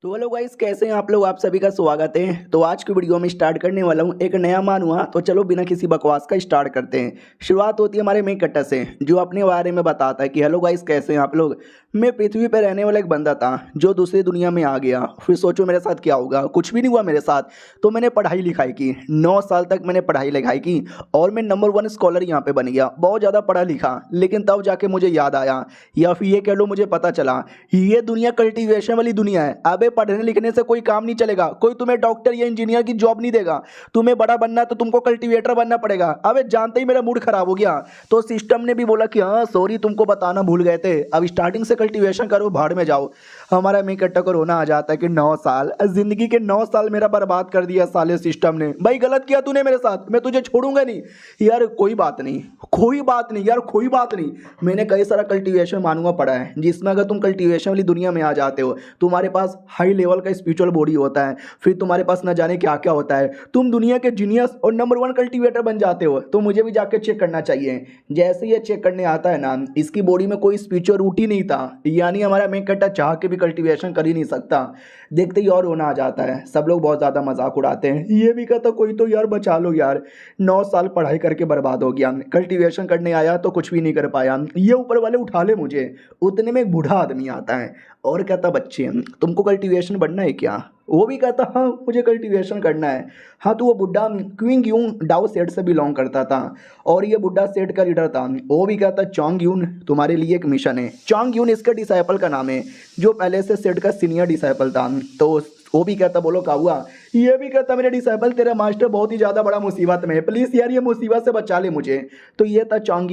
तो hello guys, कैसे हैं आप लोग। आप सभी का स्वागत है। तो आज की वीडियो में स्टार्ट करने वाला हूं एक नया मान हुआ। तो चलो बिना किसी बकवास का स्टार्ट करते हैं। शुरुआत होती है हमारे मेन कट्टा से, जो अपने बारे में बताता है कि हेलो गाइस, कैसे हैं आप लोग। मैं पृथ्वी पर रहने वाला एक बंदा था जो दूसरी दुनिया में आ गया। फिर सोचो मेरे साथ क्या होगा। कुछ भी नहीं हुआ मेरे साथ। तो मैंने पढ़ाई लिखाई की, 9 साल तक मैंने पढ़ाई लिखाई की और मैं नंबर 1 स्कॉलर यहाँ पे बन गया। बहुत ज़्यादा पढ़ा लिखा, लेकिन तब जाके मुझे याद आया, या फिर ये कह लो मुझे पता चला, ये दुनिया कल्टीवेशन वाली दुनिया है। अबे पढ़ने लिखने से कोई काम नहीं चलेगा। कोई तुम्हें डॉक्टर या इंजीनियर की जॉब नहीं देगा। तुम्हें बड़ा बनना है तो तुमको कल्टीवेटर बनना पड़ेगा। अबे जानते ही मेरा मूड खराब हो गया। तो सिस्टम ने भी बोला कि हाँ सॉरी, तुमको बताना भूल गए थे, अब स्टार्टिंग से कल्टीवेशन करो, भाड़ में जाओ। हमारा मैं इकट्ठा को रोना आ जाता है कि 9 साल, जिंदगी के 9 साल मेरा बर्बाद कर दिया साले सिस्टम ने। भाई गलत किया तूने मेरे साथ, मैं तुझे छोड़ूंगा नहीं। यार कोई बात नहीं, कोई बात नहीं यार, कोई बात नहीं। मैंने कई सारा कल्टीवेशन मानूंगा पढ़ा है, जिसमें अगर तुम कल्टीवेशन वाली दुनिया में आ जाते हो, तुम्हारे पास हाई लेवल का स्पिरिचुअल बॉडी होता है, फिर तुम्हारे पास न जाने क्या क्या होता है, तुम दुनिया के जीनियस और नंबर 1 कल्टीवेटर बन जाते हो। तो मुझे भी जाके चेक करना चाहिए। जैसे ये चेक करने आता है ना, इसकी बॉडी में कोई स्पिरिचुअल रूट ही नहीं था, यानी हमारा मेन कट्टा चाह के भी कल्टीवेशन कर ही नहीं सकता। देखते ही और रोना आ जाता है। सब लोग बहुत ज़्यादा मजाक उड़ाते हैं। ये भी कहता कोई तो यार बचा लो यार, 9 साल पढ़ाई करके बर्बाद हो गया, कल्टीवेशन करने आया तो कुछ भी नहीं कर पाया, ये ऊपर वाले उठा ले मुझे। उतने में एक बूढ़ा आदमी आता है और कहता बच्चे तुमको कल्टीवेशन बनना है क्या। वो भी कहता हाँ मुझे कल्टीवेशन करना है। हाँ, तो वो बुढ़ा क्विंग यून डाओ सेट से बिलोंग करता था और ये बुढ़ा सेट का लीडर था। वो भी कहता चोंग यून तुम्हारे लिए एक मिशन है। चोंग यून इसका डिसाइपल का नाम है, जो पहले से सेट का सीनियर डिसाइपल था। तो वो भी कहता बोलो क्या हुआ। ये भी कहता मेरे डिसाइपल तेरा मास्टर बहुत ही ज़्यादा बड़ा मुसीबत में है, प्लीज़ यार ये मुसीबत से बचा ले मुझे। तो ये था चोंग।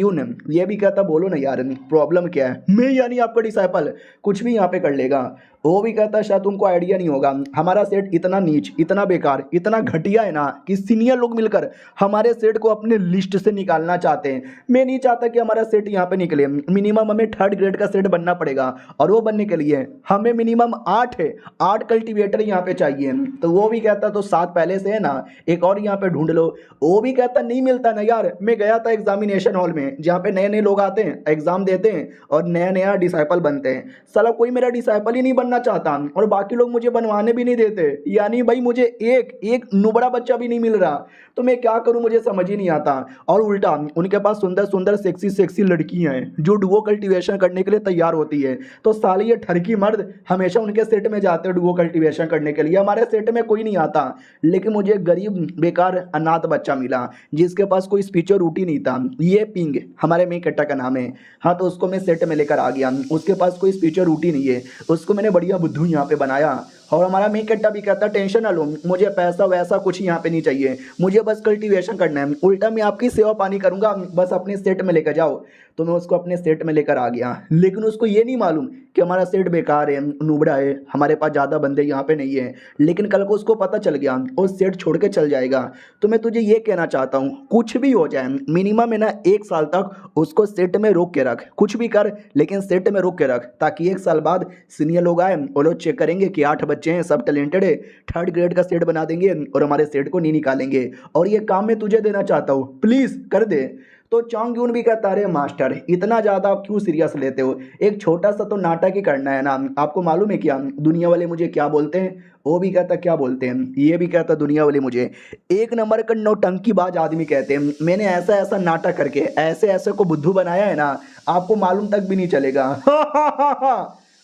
ये भी कहता बोलो ना यार प्रॉब्लम क्या है। मैं यानी आपका डिसाइपल कुछ भी यहाँ पे कर लेगा। वो भी कहता शायद तुमको आइडिया नहीं होगा, हमारा सेट इतना नीच, इतना बेकार, इतना घटिया है ना कि सीनियर लोग मिलकर हमारे सेट को अपने लिस्ट से निकालना चाहते हैं। मैं नहीं चाहता कि हमारा सेट यहाँ पे निकले। मिनिमम हमें 3rd ग्रेड का सेट बनना पड़ेगा और वो बनने के लिए हमें मिनिमम 8 कल्टीवेटर यहाँ पे चाहिए। तो वो भी कहता तो 7 पहले से है ना, एक और यहाँ पे ढूंढ लो। वो भी कहता नहीं मिलता ना यार। मैं गया था एग्जामिनेशन हॉल में, जहाँ पे नए नए लोग आते हैं, एग्जाम देते हैं और नया नया डिसाइपल बनते हैं। साला कोई मेरा डिसाइपल ही नहीं बनना चाहता और बाकी लोग मुझे बनवाने भी नहीं देते। यानी भाई मुझे एक नुबड़ा बच्चा भी नहीं मिल रहा। तो मैं क्या करूं, मुझे समझ ही नहीं आता। और उल्टा उनके पास सुंदर सुंदर सेक्सी सेक्सी लड़कियां हैं जो डुओ कल्टीवेशन करने के लिए तैयार होती है। तो साले ये ठरकी मर्द हमेशा उनके सेट में जाते हैं डुओ कल्टीवेशन करने के लिए। हमारे सेट में कोई नहीं आता। लेकिन मुझे गरीब बेकार अनाथ बच्चा मिला जिसके पास कोई स्पिरिचुअल रूट ही नहीं था। ये पिंग हमारे में कट्टा का नाम है। हाँ, तो उसको मैं सेट में लेकर आ गया। उसके पास कोई स्पिरिचुअल रूट ही नहीं है। उसको मैंने बढ़िया बुद्धू यहाँ पे बनाया। और हमारा मी कट्टा भी कहता टेंशन ना लो, मुझे पैसा वैसा कुछ यहाँ पे नहीं चाहिए, मुझे बस कल्टीवेशन करना है। उल्टा मैं आपकी सेवा पानी करूंगा, बस अपने सेट में लेकर जाओ। तो मैं उसको अपने सेट में लेकर आ गया। लेकिन उसको ये नहीं मालूम कि हमारा सेट बेकार है, नुबड़ा है, हमारे पास ज़्यादा बंदे यहाँ पे नहीं है। लेकिन कल को उसको पता चल गया और सेट छोड़ के चल जाएगा। तो मैं तुझे ये कहना चाहता हूँ, कुछ भी हो जाए मिनिमम है ना 1 साल तक उसको सेट में रोक के रख। कुछ भी कर लेकिन सेट में रोक के रख, ताकि 1 साल बाद सीनियर लोग आए और लोग चेक करेंगे कि 8 बच्चे हैं, सब टैलेंटेड है, 3rd ग्रेड का सेट बना देंगे और हमारे सेट को नहीं निकालेंगे। और ये काम मैं तुझे देना चाहता हूँ, प्लीज़ कर दे। तो चोंग यून भी कहता अरे मास्टर इतना ज़्यादा आप क्यों सीरियस लेते हो, एक छोटा सा तो नाटक ही करना है ना। आपको मालूम है क्या दुनिया वाले मुझे क्या बोलते हैं। वो भी कहता क्या बोलते हैं। ये भी कहता दुनिया वाले मुझे एक नंबर का नौटंकीबाज आदमी कहते हैं। मैंने ऐसा ऐसा नाटक करके ऐसे ऐसे को बुद्धू बनाया है ना, आपको मालूम तक भी नहीं चलेगा।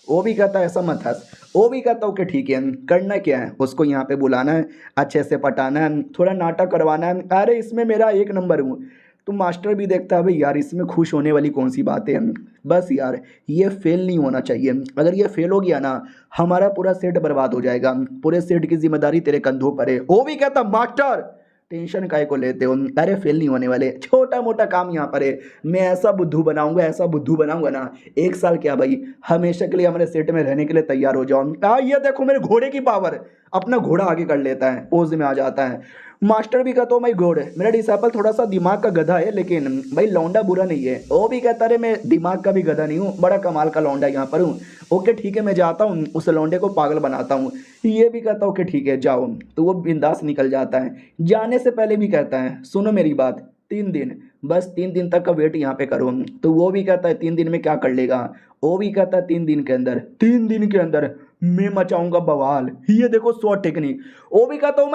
वो भी कहता ऐसा मत हंस। वो भी कहता ओके ठीक है, करना क्या है, उसको यहाँ पे बुलाना है, अच्छे से पटाना है, थोड़ा नाटक करवाना है। अरे इसमें मेरा 1 नंबर हूँ। तो मास्टर भी देखता है भाई यार इसमें खुश होने वाली कौन सी बात है। बस यार ये फेल नहीं होना चाहिए। अगर ये फेल हो गया ना, हमारा पूरा सेट बर्बाद हो जाएगा। पूरे सेट की जिम्मेदारी तेरे कंधों पर है। वो भी कहता मास्टर टेंशन काहे को लेते हो, अरे फेल नहीं होने वाले, छोटा मोटा काम यहाँ पर है। मैं ऐसा बुद्धू बनाऊंगा, ऐसा बुद्धू बनाऊंगा ना, 1 साल क्या भाई, हमेशा के लिए हमारे सेट में रहने के लिए तैयार हो जाओ। ये देखो मेरे घोड़े की पावर, अपना घोड़ा आगे कर लेता है, पोज में आ जाता है। मास्टर भी कहता माई गॉड मेरा डिसाइपल थोड़ा सा दिमाग का गधा है, लेकिन भाई लौंडा बुरा नहीं है। वो भी कहता रे मैं दिमाग का भी गधा नहीं हूँ, बड़ा कमाल का लौंडा यहाँ पर हूँ। ओके ठीक है, मैं जाता हूँ, उस लौंडे को पागल बनाता हूँ। ये भी कहता ओके ठीक है जाओ। तो वो बिंदास निकल जाता है। जाने से पहले भी कहता है सुनो मेरी बात, 3 दिन, बस 3 दिन तक का वेट यहाँ पे करो। तो वो भी कहता है 3 दिन में क्या कर लेगा। वो भी कहता है 3 दिन के अंदर, 3 दिन के अंदर मैं मचाऊंगा बवाल। ये देखो 100 टेक्निक। वो भी कहता ओ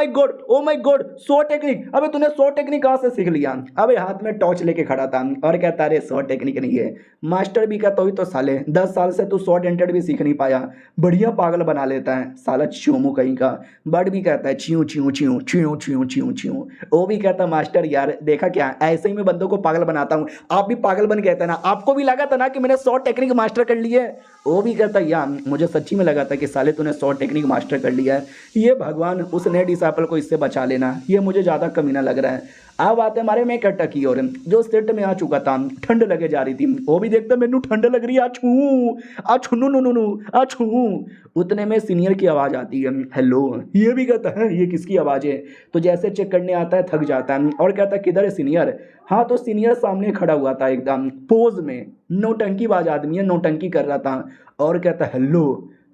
माय गॉड 100 टेक्निक। अबे तूने 100 टेक्निक कहाँ से सीख लिया? अबे हाथ में टॉर्च लेके खड़ा था और कहता अरे 100 टेक्निक नहीं है मास्टर भी कहता हुई तो साले 10 साल से तू 100 टेंटेड भी सीख नहीं पाया। बढ़िया पागल बना लेता है साला चूमू कहीं का। बर्ड भी कहता है chew chew chew chew chew chew chew. वो भी कहता मास्टर यार देखा क्या, ऐसे ही मैं बंदों को पागल बनाता हूँ। आप भी पागल बन गए थे ना, आपको भी लगा था ना कि मैंने 100 टेक्निक मास्टर कर ली है। वो भी कहता यार मुझे सच्ची में लगा था कि साले तूने 100 टेक्निक मास्टर कर लिया है। ये भगवान उस नए डिसाइपल को इससे बचा लेना, ये मुझे ज़्यादा कमीना लग रहा है। अब आते हमारे में कट्टा की और जो सेट में आ चुका था, ठंड लगे जा रही थी। वो भी देखता मैनू ठंड लग रही है आछू नु नु नु नु आछू। उतने में सीनियर की आवाज़ आती है हेलो। ये भी कहता है ये किसकी आवाज़ है? तो जैसे चेक करने आता है थक जाता है और कहता है किधर है सीनियर? हाँ तो सीनियर सामने खड़ा हुआ था एकदम पोज में, नौटंकीबाज आदमी है, नौटंकी कर रहा था और कहता हेलो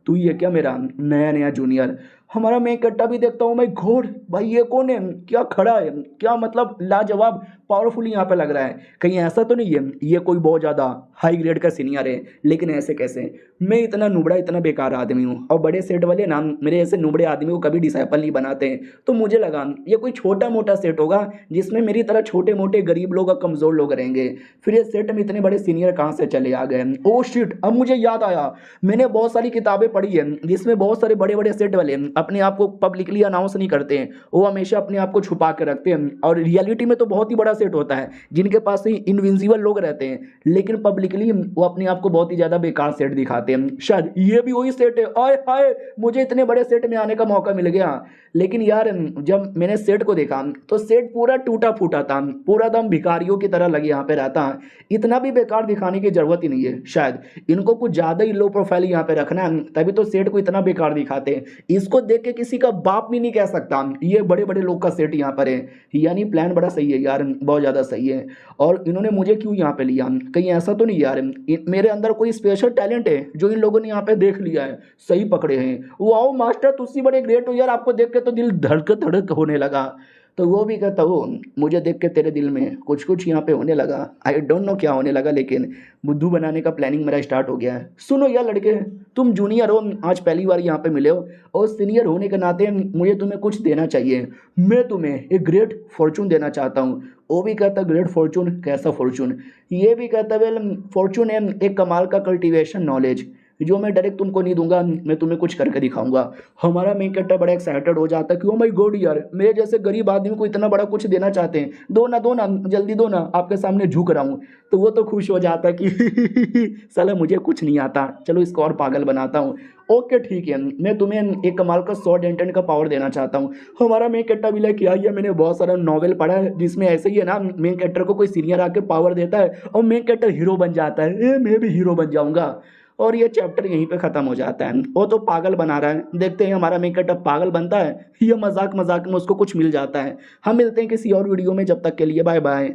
तू ये क्या मेरा नया नया जूनियर? हमारा मैं इकट्ठा भी देखता हूँ मैं घोड़ भाई ये कौन है, क्या खड़ा है, क्या मतलब लाजवाब पावरफुल यहाँ पे लग रहा है। कहीं ऐसा तो नहीं है ये कोई बहुत ज़्यादा हाई ग्रेड का सीनियर है? लेकिन ऐसे कैसे? मैं इतना नुबड़ा इतना बेकार आदमी हूँ और बड़े सेट वाले ना मेरे ऐसे नुबड़े आदमी को कभी डिसाइपल नहीं बनाते हैं। तो मुझे लगा ये कोई छोटा मोटा सेट होगा जिसमें मेरी तरह छोटे मोटे गरीब लोग और कमज़ोर लोग रहेंगे। फिर ये सेट में इतने बड़े सीनियर कहाँ से चले आ गए? ओ शिट, अब मुझे याद आया मैंने बहुत सारी किताबें पढ़ी है जिसमें बहुत सारे बड़े बड़े सेट वाले अपने आप को पब्लिकली अनाउंस नहीं करते हैं, वो हमेशा अपने आप को छुपा के रखते हैं। और रियलिटी में तो बहुत ही बड़ा सेट होता है जिनके पास ही इनविंसिबल लोग रहते हैं, लेकिन पब्लिकली वो अपने आप को बहुत ही ज़्यादा बेकार सेट दिखाते हैं। शायद ये भी वही सेट है। आय हाय मुझे इतने बड़े सेट में आने का मौका मिल गया। लेकिन यार जब मैंने सेट को देखा तो सेट पूरा टूटा फूटा था, पूरा दम भिखारियों की तरह लगे यहाँ पे रहता। इतना भी बेकार दिखाने की जरूरत ही नहीं है। शायद इनको कुछ ज़्यादा ही लो प्रोफाइल यहाँ पे रखना है, तभी तो सेट को इतना बेकार दिखाते हैं। इसको देख के किसी का बाप भी नहीं कह सकता ये बड़े बड़े लोग का सेट यहाँ पर है। यानी प्लान बड़ा सही है यार, बहुत ज़्यादा सही है। और इन्होंने मुझे क्यों यहाँ पे लिया? कहीं ऐसा तो नहीं यार मेरे अंदर कोई स्पेशल टैलेंट है जो इन लोगों ने यहाँ पे देख लिया है, सही पकड़े हैं। वाओ मास्टर तुसी बड़े ग्रेट हो यार, आपको देख के तो दिल धड़क धड़क होने लगा। तो वो भी कहता हो मुझे देख के तेरे दिल में कुछ कुछ यहाँ पे होने लगा। आई डोंट नो क्या होने लगा, लेकिन बुद्धू बनाने का प्लानिंग मेरा स्टार्ट हो गया है। सुनो यार लड़के, तुम जूनियर हो, आज पहली बार यहाँ पे मिले हो और सीनियर होने के नाते मुझे तुम्हें कुछ देना चाहिए। मैं तुम्हें एक ग्रेट फॉर्चून देना चाहता हूँ। वो भी कहता ग्रेट फॉर्चून? कैसा फॉर्चून? ये भी कहता वेल फॉर्चून है एक कमाल का कल्टीवेशन नॉलेज जो मैं डायरेक्ट तुमको नहीं दूंगा, मैं तुम्हें कुछ करके दिखाऊंगा। हमारा मेन कैरेक्टर बड़ा एक्साइटेड हो जाता है कि ओ माय गॉड यार मेरे जैसे गरीब आदमी को इतना बड़ा कुछ देना चाहते हैं, दो ना जल्दी दो ना, आपके सामने झुक रहा हूँ। तो वो तो खुश हो जाता है कि साला मुझे कुछ नहीं आता, चलो इसको और पागल बनाता हूँ। ओके ठीक है, मैं तुम्हें एक कमाल का 100 डेंटेंट का पावर देना चाहता हूँ। हमारा मेन कैरेक्टर भी लाइक किया मैंने बहुत सारा नॉवेल पढ़ा है जिसमें ऐसे ही है ना, मेन कैरेक्टर को कोई सीनियर आके पावर देता है और मेन कैरेक्टर हीरो बन जाता है। मैं भी हीरो बन जाऊंगा। और ये चैप्टर यहीं पे ख़त्म हो जाता है। वो तो पागल बना रहा है, देखते हैं हमारा मेन कैरेक्टर पागल बनता है ये मजाक मजाक में उसको कुछ मिल जाता है। हम मिलते हैं किसी और वीडियो में, जब तक के लिए बाय बाय।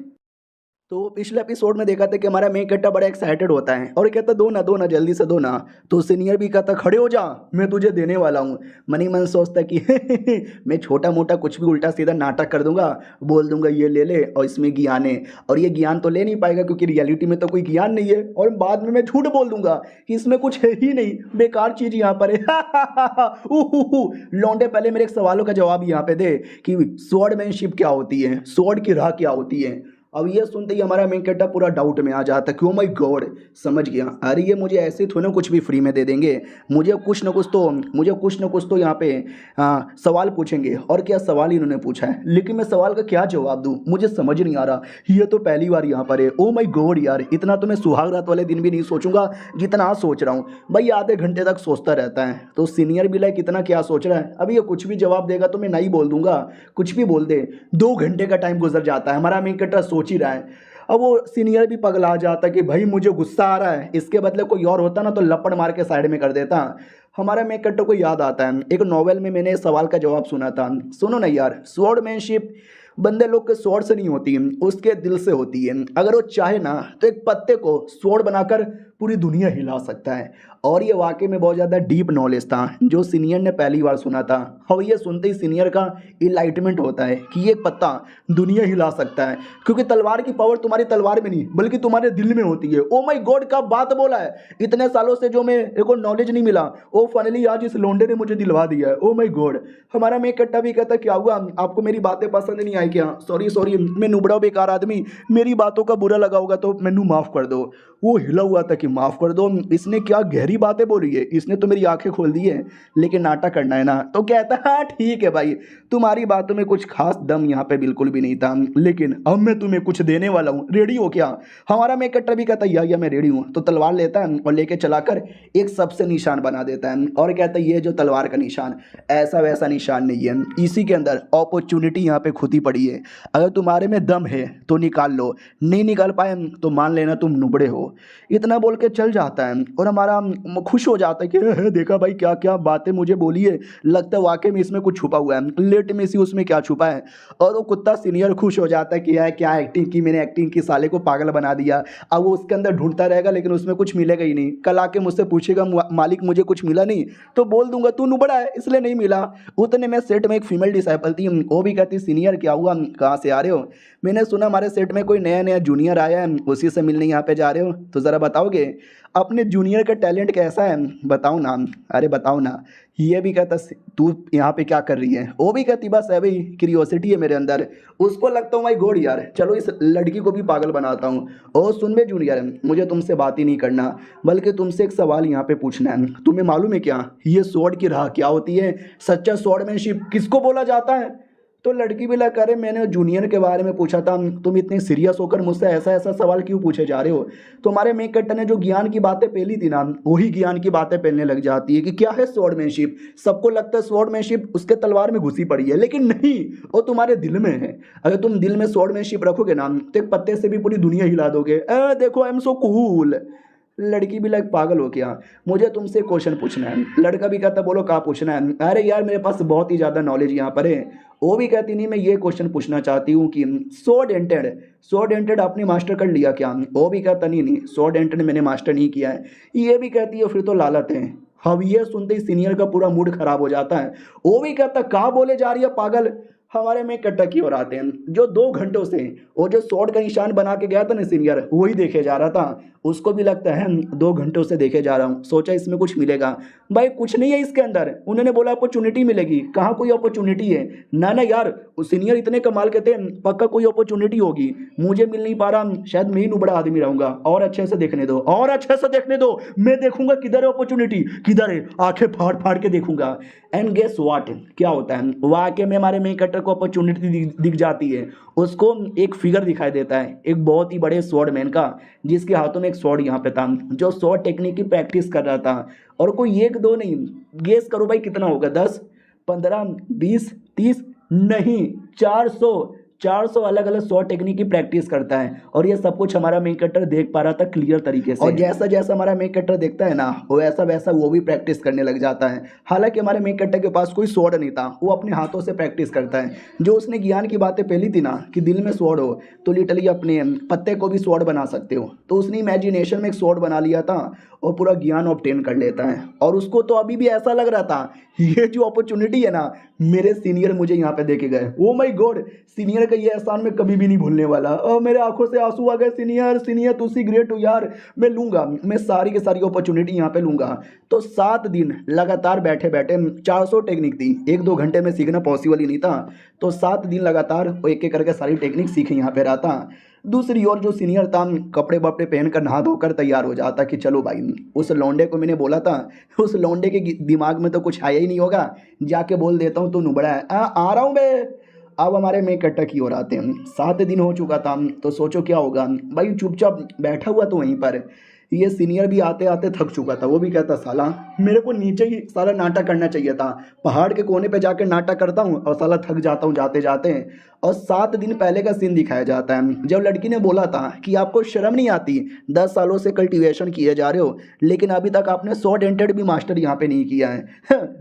तो पिछले एपिसोड में देखा था कि हमारा मेन कैरेक्टर बड़ा एक्साइटेड होता है और कहता दो ना जल्दी से दो ना। तो सीनियर भी कहता खड़े हो जा मैं तुझे देने वाला हूँ। मनी मन सोचता कि मैं छोटा मोटा कुछ भी उल्टा सीधा नाटक कर दूंगा, बोल दूंगा ये ले ले और इसमें ज्ञान है, और ये ज्ञान तो ले नहीं पाएगा क्योंकि रियलिटी में तो कोई ज्ञान नहीं है। और बाद में मैं झूठ बोल दूंगा कि इसमें कुछ है ही नहीं, बेकार चीज़ यहाँ पर है। लौंडे पहले मेरे सवालों का जवाब यहाँ पे दे कि स्वॉर्डमैनशिप क्या होती है, स्वॉर्ड की राह क्या होती है। अब ये सुनते ही हमारा मेन कैरेक्टर पूरा डाउट में आ जाता है कि ओ माय गॉड समझ गया, अरे ये मुझे ऐसे थोड़ा ना कुछ भी फ्री में दे देंगे, मुझे कुछ ना कुछ तो यहाँ पे सवाल पूछेंगे। और क्या सवाल इन्होंने पूछा है, लेकिन मैं सवाल का क्या जवाब दूँ मुझे समझ नहीं आ रहा। ये तो पहली बार यहाँ पर है। ओ माय गॉड यार, इतना तो मैं सुहाग रात वाले दिन भी नहीं सोचूंगा जितना आज सोच रहा हूँ भाई, आधे घंटे तक सोचता रहता है। तो सीनियर भी लाइक इतना क्या सोच रहा है, अभी ये कुछ भी जवाब देगा तो मैं नहीं बोल दूंगा, कुछ भी बोल दे। 2 घंटे का टाइम गुजर जाता है, हमारा मेन कैरेक्टर सोच ही रहा है। अब वो सीनियर भी पगला जाता है कि भाई मुझे गुस्सा आ रहा है, इसके बदले कोई और होता ना तो लपड़ मार के साइड में कर देता। हमारा मेन कैरेक्टर को याद आता है एक नॉवेल में मैंने इस सवाल का जवाब सुना था। सुनो ना यार, स्वॉर्डमैनशिप बंदे लोग के स्वॉर्ड से नहीं होती है, उसके दिल से होती है। अगर वो चाहे ना तो एक पत्ते को स्वॉर्ड बनाकर पूरी दुनिया हिला सकता है। और ये वाकई में बहुत ज़्यादा डीप नॉलेज था जो सीनियर ने पहली बार सुना था। और ये सुनते ही सीनियर का इनलाइटमेंट होता है कि ये पत्ता दुनिया हिला सकता है, क्योंकि तलवार की पावर तुम्हारी तलवार में नहीं बल्कि तुम्हारे दिल में होती है। ओ माय गॉड, क्या बात बोला है! इतने सालों से जो मेरे को नॉलेज नहीं मिला वो फाइनली आज इस लोंडे ने मुझे दिलवा दिया है। Oh my God. हमारा मैं कट्टा भी कहता क्या हुआ, आपको मेरी बातें पसंद नहीं आई क्या? सॉरी सॉरी, मैं नुबड़ा बेकार आदमी, मेरी बातों का बुरा लगा होगा तो मैनू माफ़ कर दो। वो हिला हुआ था कि माफ़ कर दो, इसने क्या गहरी बातें बोली है, इसने तो मेरी आंखें खोल दी है, लेकिन नाटक करना है ना। तो कहता है हाँ ठीक है भाई, तुम्हारी बातों में कुछ खास दम यहाँ पे बिल्कुल भी नहीं था, लेकिन अब मैं तुम्हें कुछ देने वाला हूँ, रेडी हो क्या? हमारा मैं कट्टर भी कहता या मैं रेडी हूँ। तो तलवार लेता है और लेके चलाकर एक सबसे निशान बना देता है और कहता है ये जो तलवार का निशान ऐसा वैसा निशान नहीं है, इसी के अंदर अपॉर्चुनिटी यहाँ पे खुदी पड़ी है। अगर तुम्हारे में दम है तो निकाल लो, नहीं निकाल पाए तो मान लेना तुम नुबड़े हो। इतना बोल के चल जाता है और हमारा खुश हो जाता है कि देखा भाई क्या क्या बातें मुझे बोली है, लगता है वाकई में इसमें कुछ छुपा हुआ है, लेट में सी उसमें क्या छुपा है। और वो कुत्ता सीनियर खुश हो जाता है कि यार क्या एक्टिंग की मैंने, एक्टिंग की, साले को पागल बना दिया। अब वो उसके अंदर ढूंढता रहेगा लेकिन उसमें कुछ मिलेगा ही नहीं। कल आके मुझसे पूछेगा मालिक मुझे कुछ मिला नहीं, तो बोल दूंगा तू नुबड़ा है इसलिए नहीं मिला। उतने में सेट में एक फीमेल डिसाइपल थी, वो भी कहती सीनियर क्या हुआ, कहाँ से आ रहे हो? मैंने सुना हमारे सेट में कोई नया नया जूनियर आया है, उसी से मिलने यहाँ पे जा रहे हो, तो ज़रा बताओगे अपने जूनियर का टैलेंट कैसा है, बताओ ना। अरे बताओ ना। ये भी कहता तू यहाँ पे क्या कर रही है? वो भी कहती बस है भाई क्यूरियोसिटी है मेरे अंदर। उसको लगता हूँ माई गॉड यार, चलो इस लड़की को भी पागल बनाता हूँ। और सुन बे जूनियर, मुझे तुमसे बात ही नहीं करना बल्कि तुमसे एक सवाल यहाँ पे पूछना है। तुम्हें मालूम है क्या ये स्वॉर्ड की राह क्या होती है? सच्चा स्वॉर्डमैनशिप किसको बोला जाता है? तो लड़की भी लगा अरे मैंने जूनियर के बारे में पूछा था, तुम इतने सीरियस होकर मुझसे ऐसा ऐसा सवाल क्यों पूछे जा रहे हो? तो हमारे मेक कट्टर ने जो ज्ञान की बातें पहली थी ना, वही ज्ञान की बातें पहलने लग जाती है कि क्या है स्वॉर्डमैनशिप। सबको लगता है स्वॉर्डमैनशिप उसके तलवार में घुसी पड़ी है, लेकिन नहीं, वो तुम्हारे दिल में है। अगर तुम दिल में स्वॉर्डमैनशिप रखोगे ना तो एक पत्ते से भी पूरी दुनिया हिला दोगे। देखो आई एम सो कूल। लड़की भी लाइक पागल हो गया, मुझे तुमसे क्वेश्चन पूछना है। लड़का भी कहता बोलो क्या पूछना है? अरे यार मेरे पास बहुत ही ज़्यादा नॉलेज यहाँ पर है। वो भी कहती नहीं मैं ये क्वेश्चन पूछना चाहती हूँ कि सो डेंटेड आपने मास्टर कर लिया क्या? वो भी कहता नहीं सो डेंटेड मैंने मास्टर नहीं किया है। ये भी कहती है फिर तो लालत है। अब ये सुनते ही सीनियर का पूरा मूड खराब हो जाता है। वो भी कहता कहाँ बोले जा रही है पागल। हमारे में कट्टा की ओर आते हैं, जो 2 घंटों से वो जो स्वॉर्ड का निशान बना के गया था ना सीनियर, वही देखे जा रहा था। उसको भी लगता है 2 घंटों से देखे जा रहा हूँ, सोचा इसमें कुछ मिलेगा। भाई कुछ नहीं है इसके अंदर। उन्होंने बोला अपॉर्चुनिटी मिलेगी, कहाँ कोई अपॉर्चुनिटी है? ना ना यार, वो सीनियर इतने कमाल के थे, पक्का कोई अपॉर्चुनिटी होगी, मुझे मिल नहीं पा रहा, शायद मैं ही नुबड़ा आदमी रहूंगा। और अच्छे से देखने दो, और अच्छे से देखने दो, मैं देखूंगा किधर है अपॉर्चुनिटी, किधर है, आंखें फाड़ फाड़ के देखूंगा। एंड गेस व्हाट, क्या होता है वाकई में हमारे मेन कट्टर को अपॉर्चुनिटी दिख जाती है। उसको एक फिगर दिखाई देता है एक बहुत ही बड़े स्वॉर्डमैन का, जिसके हाथों में एक स्वॉर्ड यहाँ पे था, जो स्वॉर्ड टेक्निक की प्रैक्टिस कर रहा था। और कोई एक दो नहीं, गेस करो भाई कितना होगा? 10, 15, 20, 30, नहीं 400 अलग अलग स्वॉर्ड टेक्निक की प्रैक्टिस करता है। और ये सब कुछ हमारा मेन कट्टर देख पा रहा था क्लियर तरीके से। और जैसा जैसा हमारा मेन कट्टर देखता है ना, वैसा वैसा वो भी प्रैक्टिस करने लग जाता है। हालांकि हमारे मेन कट्टर के पास कोई स्वॉर्ड नहीं था, वो अपने हाथों से प्रैक्टिस करता है। जो उसने ज्ञान की बातें पहली थी ना कि दिल में स्वॉर्ड हो तो लिटरली अपने पत्ते को भी स्वॉर्ड बना सकते हो, तो उसने इमेजिनेशन में एक स्वॉर्ड बना लिया था और पूरा ज्ञान ऑब्टेन कर लेता है। और उसको तो अभी भी ऐसा लग रहा था ये जो अपॉर्चुनिटी है ना, मेरे सीनियर मुझे यहाँ पे देके गए। ओ माय गॉड, सीनियर का ये एहसान मैं कभी भी नहीं भूलने वाला। और मेरे आंखों से आंसू आ गए। सीनियर तू सी ग्रेट हो यार, मैं लूँगा, मैं सारी की सारी अपॉर्चुनिटी यहाँ पे लूँगा। तो 7 दिन लगातार बैठे बैठे 400 टेक्निक थी, 1-2 घंटे में सीखना पॉसिबल ही नहीं था। तो 7 दिन लगातार वो एक एक करके सारी टेक्निक सीखे यहाँ पे रहा था। दूसरी ओर जो सीनियर था कपड़े वपड़े पहन कर नहा धोकर तैयार हो जाता कि चलो भाई, उस लौंडे को मैंने बोला था, उस लौंडे के दिमाग में तो कुछ आया ही नहीं होगा, जाके बोल देता हूँ तो नुबड़ा है, आ रहा हूँ मैं। अब हमारे में कट्टा की ओर आते हैं। 7 दिन हो चुका था, तो सोचो क्या होगा भाई, चुपचाप बैठा हुआ तो वहीं पर ये सीनियर भी आते आते थक चुका था। वो भी कहता साला मेरे को नीचे ही सारा नाटक करना चाहिए था, पहाड़ के कोने पे जाकर नाटक करता हूँ और साला थक जाता हूँ जाते जाते। और 7 दिन पहले का सीन दिखाया जाता है जब लड़की ने बोला था कि आपको शर्म नहीं आती, 10 सालों से कल्टीवेशन किए जा रहे हो लेकिन अभी तक आपने 100 डेंटेड भी मास्टर यहाँ पे नहीं किया है।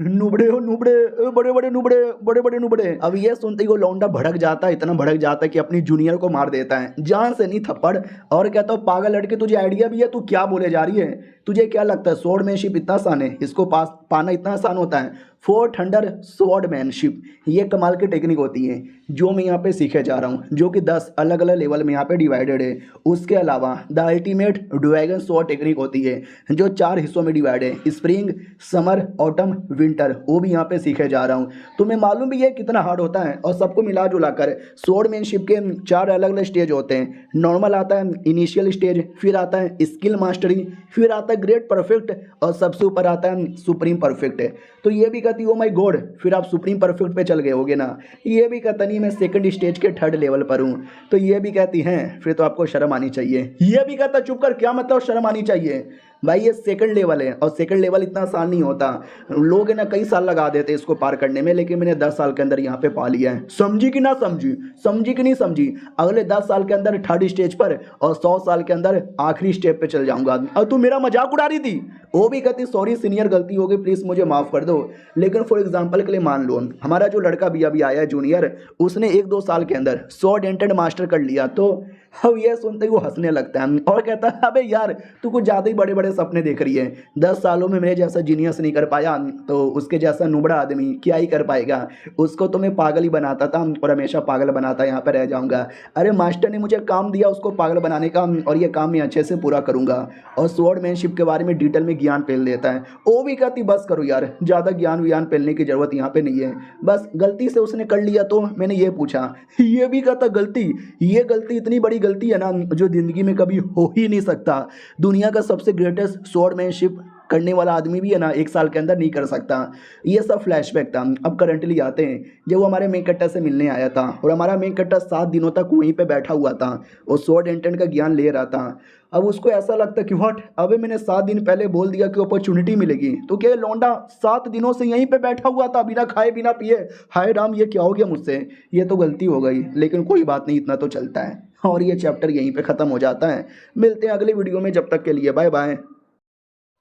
नुबड़े हो नुबड़े, बड़े बड़े नुबड़े, बड़े बड़े नुबड़े। अब ये सुनते ही वो लौंडा भड़क जाता है, इतना भड़क जाता है कि अपनी जूनियर को मार देता है, जान से नहीं थप्पड़। और कहता हूँ पागल लड़के तुझे आइडिया भी है, तू क्या बोले जा रही है? तुझे क्या लगता है स्वॉर्डमैनशिप इतना आसान है? इसको पास पाना इतना आसान होता है? 400 स्वॉर्डमैनशिप ये कमाल की टेक्निक होती है जो मैं यहाँ पे सीखे जा रहा हूँ, जो कि 10 अलग अलग लेवल में यहाँ पे डिवाइडेड है। उसके अलावा the ultimate dragon sword technique होती है जो 4 हिस्सों में डिवाइड है, स्प्रिंग, समर, ऑटम, विंटर, वो भी यहाँ पे सीखे जा रहा हूँ। तुम्हें मालूम भी है कितना हार्ड होता है। और सबको मिला जुला कर स्वॉर्डमैनशिप के 4 अलग अलग स्टेज होते हैं। नॉर्मल आता है इनिशियल स्टेज, फिर आता है स्किल मास्टरी, फिर आता है ग्रेट परफेक्ट और सबसे ऊपर आता है सुप्रीम परफेक्ट। तो ये भी कहती ओ माय गॉड फिर आप सुप्रीम परफेक्ट पे चल गए होगे ना। ये भी कहता नहीं मैं सेकंड स्टेज के 3rd लेवल पर हूँ। तो ये भी कहती हैं फिर तो आपको शर्म आनी चाहिए। ये भी कहता चुप कर, क्या मतलब शर्म आनी चाहिए? भाई ये सेकंड लेवल है और सेकंड लेवल इतना आसान नहीं होता। लोग है ना कई साल लगा देते इसको पार करने में, लेकिन मैंने 10 साल के अंदर यहाँ पे पा लिया है। समझी कि ना समझी? समझी कि नहीं समझी? अगले 10 साल के अंदर 3rd स्टेज पर और 100 साल के अंदर आखिरी स्टेप पे चल जाऊंगा। और तू मेरा मजाक उड़ा रही थी? वो भी कहती सॉरी सीनियर गलती हो गई, प्लीज़ मुझे माफ़ कर दो। लेकिन फॉर एग्जाम्पल के लिए मान लो हमारा जो लड़का भी अभी आया है जूनियर, उसने 1-2 साल के अंदर 100 डेंटेड मास्टर कर लिया। तो अब ये सुनते ही वो हंसने लगता है और कहता है अबे यार तू कुछ ज़्यादा ही बड़े बड़े सपने देख रही है। 10 सालों में मेरे जैसा जीनियस नहीं कर पाया तो उसके जैसा नुबड़ा आदमी क्या ही कर पाएगा। उसको तो मैं पागल ही बनाता था और हमेशा पागल बनाता यहाँ पर रह जाऊँगा। अरे मास्टर ने मुझे काम दिया उसको पागल बनाने का और ये काम मैं अच्छे से पूरा करूँगा। और स्वॉर्डमैनशिप के बारे में डिटेल में ज्ञान पेल देता है। वो भी कहती बस करो यार, ज़्यादा ज्ञान व्यान पेलने की ज़रूरत यहाँ पे नहीं है, बस गलती से उसने कर लिया तो मैंने ये पूछा। ये भी कहता गलती, ये गलती इतनी बड़ी गलती है ना जो ज़िंदगी में कभी हो ही नहीं सकता। दुनिया का सबसे ग्रेटेस्ट स्वॉर्डमैनशिप करने वाला आदमी भी है ना 1 साल के अंदर नहीं कर सकता। ये सब फ्लैशबैक था। अब करंटली आते हैं जब वो हमारे मेन कट्टा से मिलने आया था और हमारा मेन कट्टा 7 दिनों तक वहीं पे बैठा हुआ था और स्वॉर्ड एंटेंट का ज्ञान ले रहा था। अब उसको ऐसा लगता कि व्हाट, अबे मैंने 7 दिन पहले बोल दिया कि अपॉर्चुनिटी मिलेगी तो क्या लौंडा 7 दिनों से यहीं पे बैठा हुआ था बिना खाए बिना पिए? हाय राम ये क्या हो गया मुझसे? ये तो गलती हो गई, लेकिन कोई बात नहीं, इतना तो चलता है। और ये चैप्टर यहीं पे ख़त्म हो जाता है। मिलते हैं अगले वीडियो में, जब तक के लिए बाय बाय।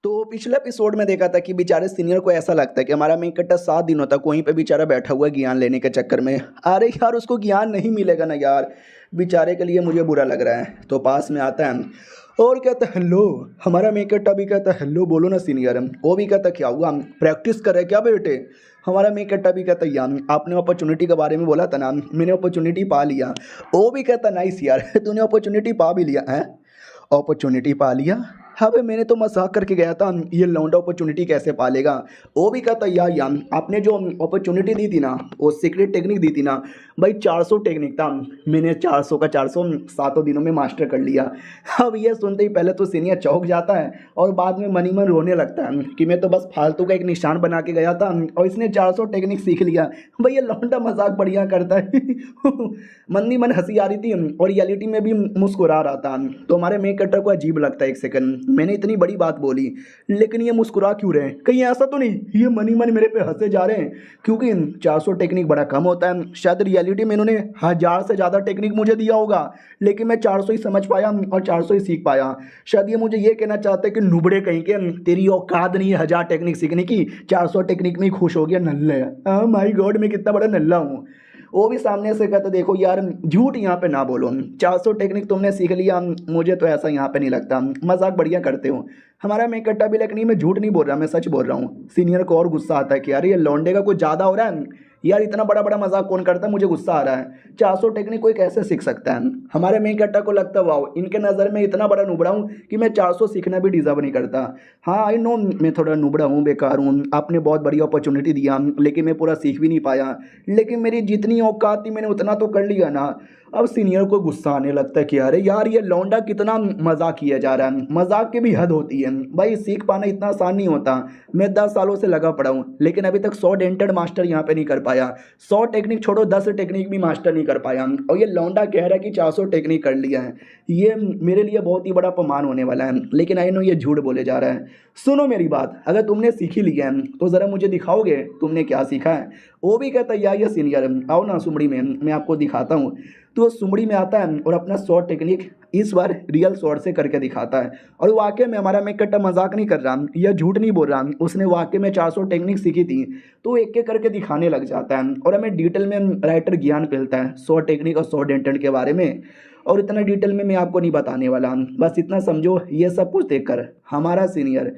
तो पिछले एपिसोड में देखा था कि बेचारे सीनियर को ऐसा लगता है कि हमारा मेन कट्टा 7 दिनों तक वहीं पे बेचारा बैठा हुआ है ज्ञान लेने के चक्कर में। अरे यार उसको ज्ञान नहीं मिलेगा ना यार, बेचारे के लिए मुझे बुरा लग रहा है। तो पास में आता है और कहता है हेलो, हमारा मेन कट्टा भी कहता है हेलो बोलो ना सीनियर। वो भी कहता क्या हुआ प्रैक्टिस कर रहे क्या बेटे? हमारा मेन कट्टा भी कहता यार आपने अपॉर्चुनिटी के बारे में बोला था ना, मैंने अपॉर्चुनिटी पा लिया। वो भी कहता नाइस यार तूने अपॉर्चुनिटी पा भी लिया है। अपॉर्चुनिटी पा लिया? हाँ भाई मैंने तो मजाक करके गया था, ये लौंडा अपॉर्चुनिटी कैसे पालेगा? वो भी कहता यार आपने जो अपॉर्चुनिटी दी थी ना, वो सीक्रेट टेक्निक दी थी ना भाई, 400 टेक्निक था, मैंने 400 का 400 7 दिनों में मास्टर कर लिया। अब ये सुनते ही पहले तो सीनियर चौंक जाता है और बाद में मनी मन रोने लगता है कि मैं तो बस फालतू का एक निशान बना के गया था और इसने 400 टेक्निक सीख लिया। भाई ये लौंडा मजाक बढ़िया करता है। मंदी मन हंसी आ रही थी और रियलिटी में भी मुस्कुरा रहा था। तो हमारे मेक कटर को अजीब लगता है, एक सेकंड मैंने इतनी बड़ी बात बोली लेकिन ये मुस्कुरा क्यों रहे हैं? कहीं ऐसा तो नहीं ये मनी मन मेरे पे हंसे जा रहे हैं? क्योंकि 400 टेक्निक बड़ा कम होता है, शायद रियलिटी में इन्होंने 1000 से ज़्यादा टेक्निक मुझे दिया होगा, लेकिन मैं 400 ही समझ पाया और 400 ही सीख पाया। शायद ये मुझे ये कहना चाहते हैं कि नुबड़े कहीं के तेरी औकात नहीं है 1000 टेक्निक सीखने की, 400 टेक्निक में ही खुश हो गया नल्ले। माय गॉड मैं कितना बड़ा नल्ला हूँ। वो भी सामने से कहता देखो यार झूठ यहाँ पे ना बोलो, 400 टेक्निक तुमने सीख लिया, मुझे तो ऐसा यहाँ पे नहीं लगता, मजाक बढ़िया करते हो। हमारा मैं कट्टा भी लेकिन मैं झूठ नहीं बोल रहा, मैं सच बोल रहा हूँ। सीनियर को और गुस्सा आता है कि यार ये लौंडे का कुछ ज़्यादा हो रहा है यार, इतना बड़ा बड़ा मजाक कौन करता है, मुझे गुस्सा आ रहा है। 400 टेक्निक कोई कैसे सीख सकता है? हमारे मेन कट्टा को लगता है वाओ इनके नज़र में इतना बड़ा नुबड़ा हूँ कि मैं 400 सीखना भी डिजर्व नहीं करता। हाँ आई नो मैं थोड़ा नुबड़ा हूँ, बेकार हूँ, आपने बहुत बड़ी अपॉर्चुनिटी दिया लेकिन मैं पूरा सीख भी नहीं पाया, लेकिन मेरी जितनी औकात थी मैंने उतना तो कर लिया ना। अब सीनियर को गुस्सा आने लगता है कि अरे यार ये लौंडा कितना मजाक किया जा रहा है, मजाक की भी हद होती है भाई, सीख पाना इतना आसान नहीं होता। मैं 10 सालों से लगा पड़ा हूँ लेकिन अभी तक 100 डेंटेड मास्टर यहाँ पे नहीं कर पाया, 100 टेक्निक छोड़ो 10 टेक्निक भी मास्टर नहीं कर पाया, और ये लौंडा कह रहा है कि 400 टेक्निक कर लिया है। ये मेरे लिए बहुत ही बड़ा अपमान होने वाला है, लेकिन आई नो ये झूठ बोले जा रहा है। सुनो मेरी बात, अगर तुमने सीखी लिया है तो ज़रा मुझे दिखाओगे तुमने क्या सीखा है। वो भी कहता है यार ये सीनियर आओ ना सुमड़ी में, मैं आपको दिखाता हूँ। तो वो सुमड़ी में आता है और अपना शॉर्ट टेक्निक इस बार रियल शॉर्ट से करके दिखाता है, और वाकई में हमारा मैं कट्टा मजाक नहीं कर रहा, यह झूठ नहीं बोल रहा, उसने वाकई में 400 टेक्निक सीखी थी। तो एक एक करके दिखाने लग जाता है और हमें डिटेल में राइटर ज्ञान मिलता है 100 टेक्निक और 100 डेंटेड के बारे में। और इतना डिटेल में मैं आपको नहीं बताने वाला, बस इतना समझो ये सब कुछ देखकर हमारा सीनियर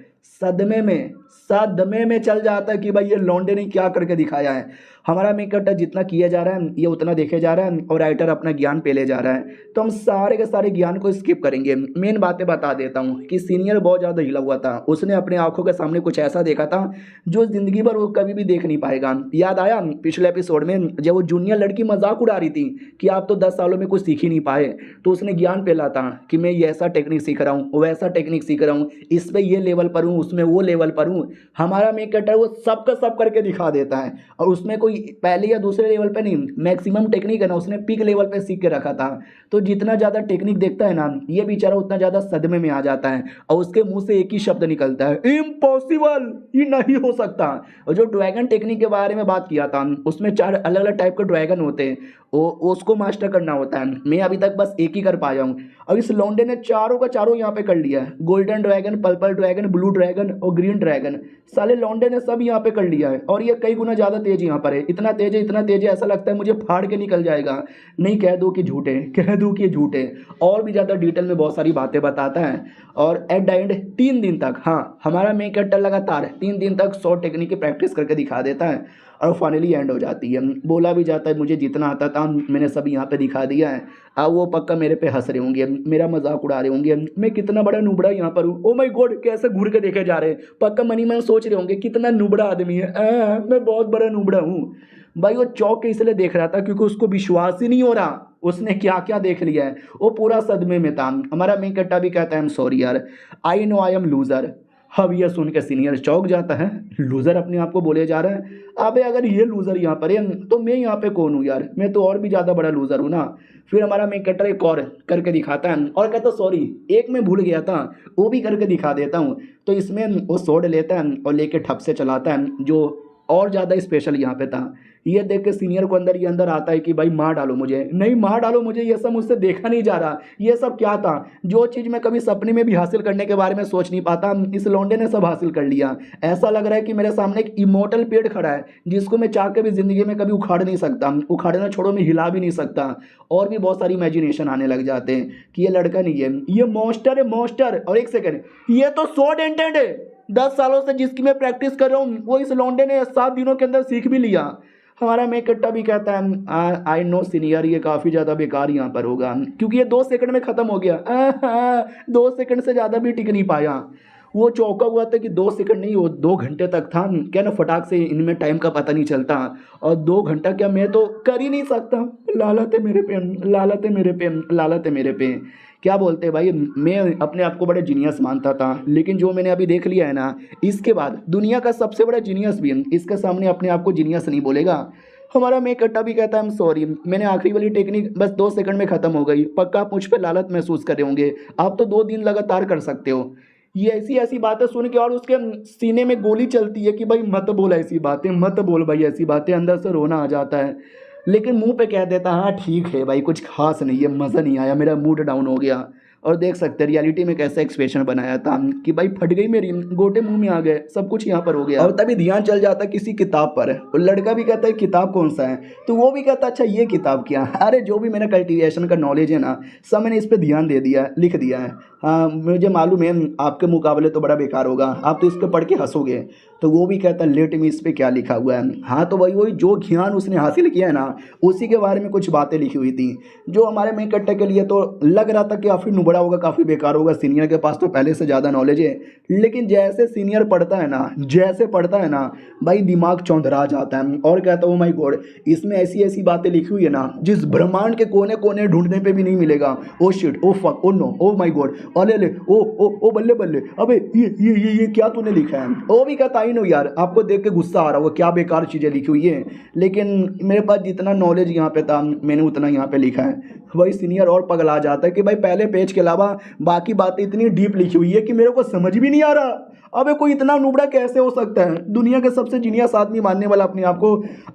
सदमे में चल जाता है कि भाई ये लौंडे ने क्या करके दिखाया है। हमारा मेकअप जितना किया जा रहा है ये उतना देखे जा रहा है और राइटर अपना ज्ञान पेले जा रहा है, तो हम सारे के सारे ज्ञान को स्किप करेंगे। मेन बातें बता देता हूँ कि सीनियर बहुत ज़्यादा हिला हुआ था, उसने अपने आंखों के सामने कुछ ऐसा देखा था जो ज़िंदगी भर वो कभी भी देख नहीं पाएगा। याद आया पिछले एपिसोड में जब वो जूनियर लड़की मजाक उड़ा रही थी कि आप तो 10 सालों में कुछ सीख ही नहीं पाए, तो उसने ज्ञान पेला था कि मैं ये ऐसा टेक्निक सीख रहा हूँ, वैसा टेक्निक सीख रहा हूँ, इस पर ये लेवल पर हूँ, उसमें वो लेवल पर हूँ। हमारा मेकअप वो सब का सब करके दिखा देता है, और उसमें कोई पहले या दूसरे लेवल पे नहीं, मैक्सिमम टेक्निक है ना उसने पीक लेवल पे सीख के रखा था। तो जितना ज़्यादा टेक्निक देखता है ना ये बेचारा उतना ज़्यादा सदमे में आ जाता है, और उसके मुंह से एक ही शब्द निकलता है, इम्पॉसिबल, ये नहीं हो सकता। और जो ड्रैगन टेक्निक के बारे में बात किया था उसमें 4 अलग अलग टाइप के ड्रैगन होते हैं, वो उसको मास्टर करना होता है। मैं अभी तक बस एक ही कर पाया हूँ, और इस लौंडे ने चारों का चारों यहाँ पे कर लिया है, golden dragon, purple dragon, blue dragon और ग्रीन ड्रैगन। साले लौंडे ने सब यहाँ पे कर लिया है, और ये कई गुना ज़्यादा तेज यहाँ पर है, इतना तेज है, इतना तेज है, ऐसा लगता है मुझे फाड़ के निकल जाएगा। नहीं कह दूँ कि झूठे, कह दूँ कि झूठे। और भी ज़्यादा डिटेल में बहुत सारी बातें बताता है, और एट द एंड 3 दिन तक, हाँ हमारा मेक कट्टर लगातार 3 दिन तक 100 टेक्निक की प्रैक्टिस करके दिखा देता है, और फाइनली एंड हो जाती है। बोला भी जाता है मुझे जितना आता था मैंने सब यहाँ पे दिखा दिया है। अब वो पक्का मेरे पे हंस रहे होंगे, मेरा मजाक उड़ा रहे होंगे, मैं कितना बड़ा नुबड़ा यहाँ पर हूँ। ओ माय गॉड, कैसे घूर के देखे जा रहे हैं, पक्का मनी मन सोच रहे होंगे कितना नुबड़ा आदमी है, मैं बहुत बड़ा नुबड़ा हूँ। भाई वो चौंक के इसलिए देख रहा था क्योंकि उसको विश्वास ही नहीं हो रहा उसने क्या क्या देख लिया है, वो पूरा सदमे में था। हमारा मेन कट्टा भी कहता है आई एम सॉरी यार, I know I am loser. अब यह सुन के सीनियर चौंक जाता है, लूजर अपने आप को बोले जा रहा है, अबे अगर ये लूजर यहाँ पर है तो मैं यहाँ पे कौन हूँ यार, मैं तो और भी ज़्यादा बड़ा लूजर हूँ ना। फिर हमारा मेन कट्टर एक और करके दिखाता है और कहता सॉरी एक मैं भूल गया था, वो भी करके दिखा देता हूँ। तो इसमें वो सोड लेता है और लेके ठप से चलाता है, जो और ज़्यादा स्पेशल यहाँ पे था। ये देख के सीनियर को अंदर ये अंदर आता है कि भाई मार डालो मुझे, नहीं मार डालो मुझे, ये सब मुझसे देखा नहीं जा रहा, ये सब क्या था, जो चीज़ मैं कभी सपने में भी हासिल करने के बारे में सोच नहीं पाता इस लौंडे ने सब हासिल कर लिया। ऐसा लग रहा है कि मेरे सामने एक इमोर्टल पेड़ खड़ा है जिसको मैं चाह के भी ज़िंदगी में कभी उखाड़ नहीं सकता, उखाड़ना छोड़ो मैं हिला भी नहीं सकता। और भी बहुत सारी इमेजिनेशन आने लग जाते हैं कि ये लड़का नहीं है, ये मॉन्स्टर है मॉन्स्टर। और एक सेकेंड, ये तो 100 डेंटेड है, 10 सालों से जिसकी मैं प्रैक्टिस कर रहा हूँ वो इस लौंडे ने 7 दिनों के अंदर सीख भी लिया। हमारा मेक कट्टा भी कहता है आई नो सीनियर, ये काफ़ी ज़्यादा बेकार यहाँ पर होगा क्योंकि ये 2 सेकंड में ख़त्म हो गया। 2 सेकंड से ज़्यादा भी टिक नहीं पाया। वो चौंका हुआ था कि 2 सेकंड नहीं, वो 2 घंटे तक था क्या ना, फटाक से इनमें टाइम का पता नहीं चलता। और 2 घंटा क्या, मैं तो कर ही नहीं सकता। लालत है मेरे पे, लालत है मेरे पे, लालत है मेरे पे। क्या बोलते हैं भाई, मैं अपने आप को बड़े जीनियस मानता था, लेकिन जो मैंने अभी देख लिया है ना, इसके बाद दुनिया का सबसे बड़ा जीनियस भी इसके सामने अपने आप को जीनियस नहीं बोलेगा। हमारा मेक कट्टा भी कहता है आई एम सॉरी, मैंने आखिरी वाली टेक्निक बस 2 सेकंड में ख़त्म हो गई, पक्का आप मुझ पर लालत महसूस कर रहे होंगे, आप तो 2 दिन लगातार कर सकते हो। ये ऐसी ऐसी बातें सुन के और उसके सीने में गोली चलती है कि भाई मत बोल ऐसी बातें, मत बोल भाई ऐसी बातें, अंदर से रोना आ जाता है, लेकिन मुंह पे कह देता हाँ ठीक है भाई कुछ खास नहीं है, मज़ा नहीं आया, मेरा मूड डाउन हो गया। और देख सकते हैं रियलिटी में कैसा एक्सप्रेशन बनाया था कि भाई फट गई मेरी, गोटे मुंह में आ गए, सब कुछ यहाँ पर हो गया। और तभी ध्यान चल जाता किसी किताब पर, और लड़का भी कहता है किताब कौन सा है, तो वो भी कहता अच्छा ये किताब क्या, अरे जो भी मेरा कल्टीवेशन का नॉलेज है ना सब मैंने इस पर ध्यान दे दिया, लिख दिया है। हाँ मुझे मालूम है आपके मुकाबले तो बड़ा बेकार होगा, आप तो इस पे पढ़ के हंसोगे। तो वो भी कहता लेट मी इस पे क्या लिखा हुआ है। हाँ तो वही वही जो ज्ञान उसने हासिल किया है ना, उसी के बारे में कुछ बातें लिखी हुई थी, जो हमारे मेन कट्टे के लिए तो लग रहा था कि काफ़ी नुबड़ा होगा, काफ़ी बेकार होगा, सीनियर के पास तो पहले से ज़्यादा नॉलेज है। लेकिन जैसे सीनियर पढ़ता है ना, जैसे पढ़ता है ना भाई, दिमाग चौंधरा जाता है और कहता हूँ माई गॉड, इसमें ऐसी ऐसी बातें लिखी हुई है ना जिस ब्रह्मांड के कोने कोने ढूंढने पे भी नहीं मिलेगा। Oh shit, oh fuck, oh no, oh my god, अले ले, ओ बल्ले बल्ले, अबे ये क्या तूने लिखा है। वो भी कहता ही नो यार, आपको देख के गुस्सा आ रहा होगा, क्या बेकार चीज़ें लिखी हुई है। लेकिन मेरे पास जितना नॉलेज यहाँ पे था मैंने उतना यहाँ पे लिखा है। वही सीनियर और पगला जाता है कि भाई पहले पेज के अलावा बाकी बातें इतनी डीप लिखी हुई है कि मेरे को समझ भी नहीं आ रहा। अबे कोई इतना नुबड़ा कैसे हो सकता है। दुनिया के सबसे जीनियस आदमी मानने वाला अपने आप को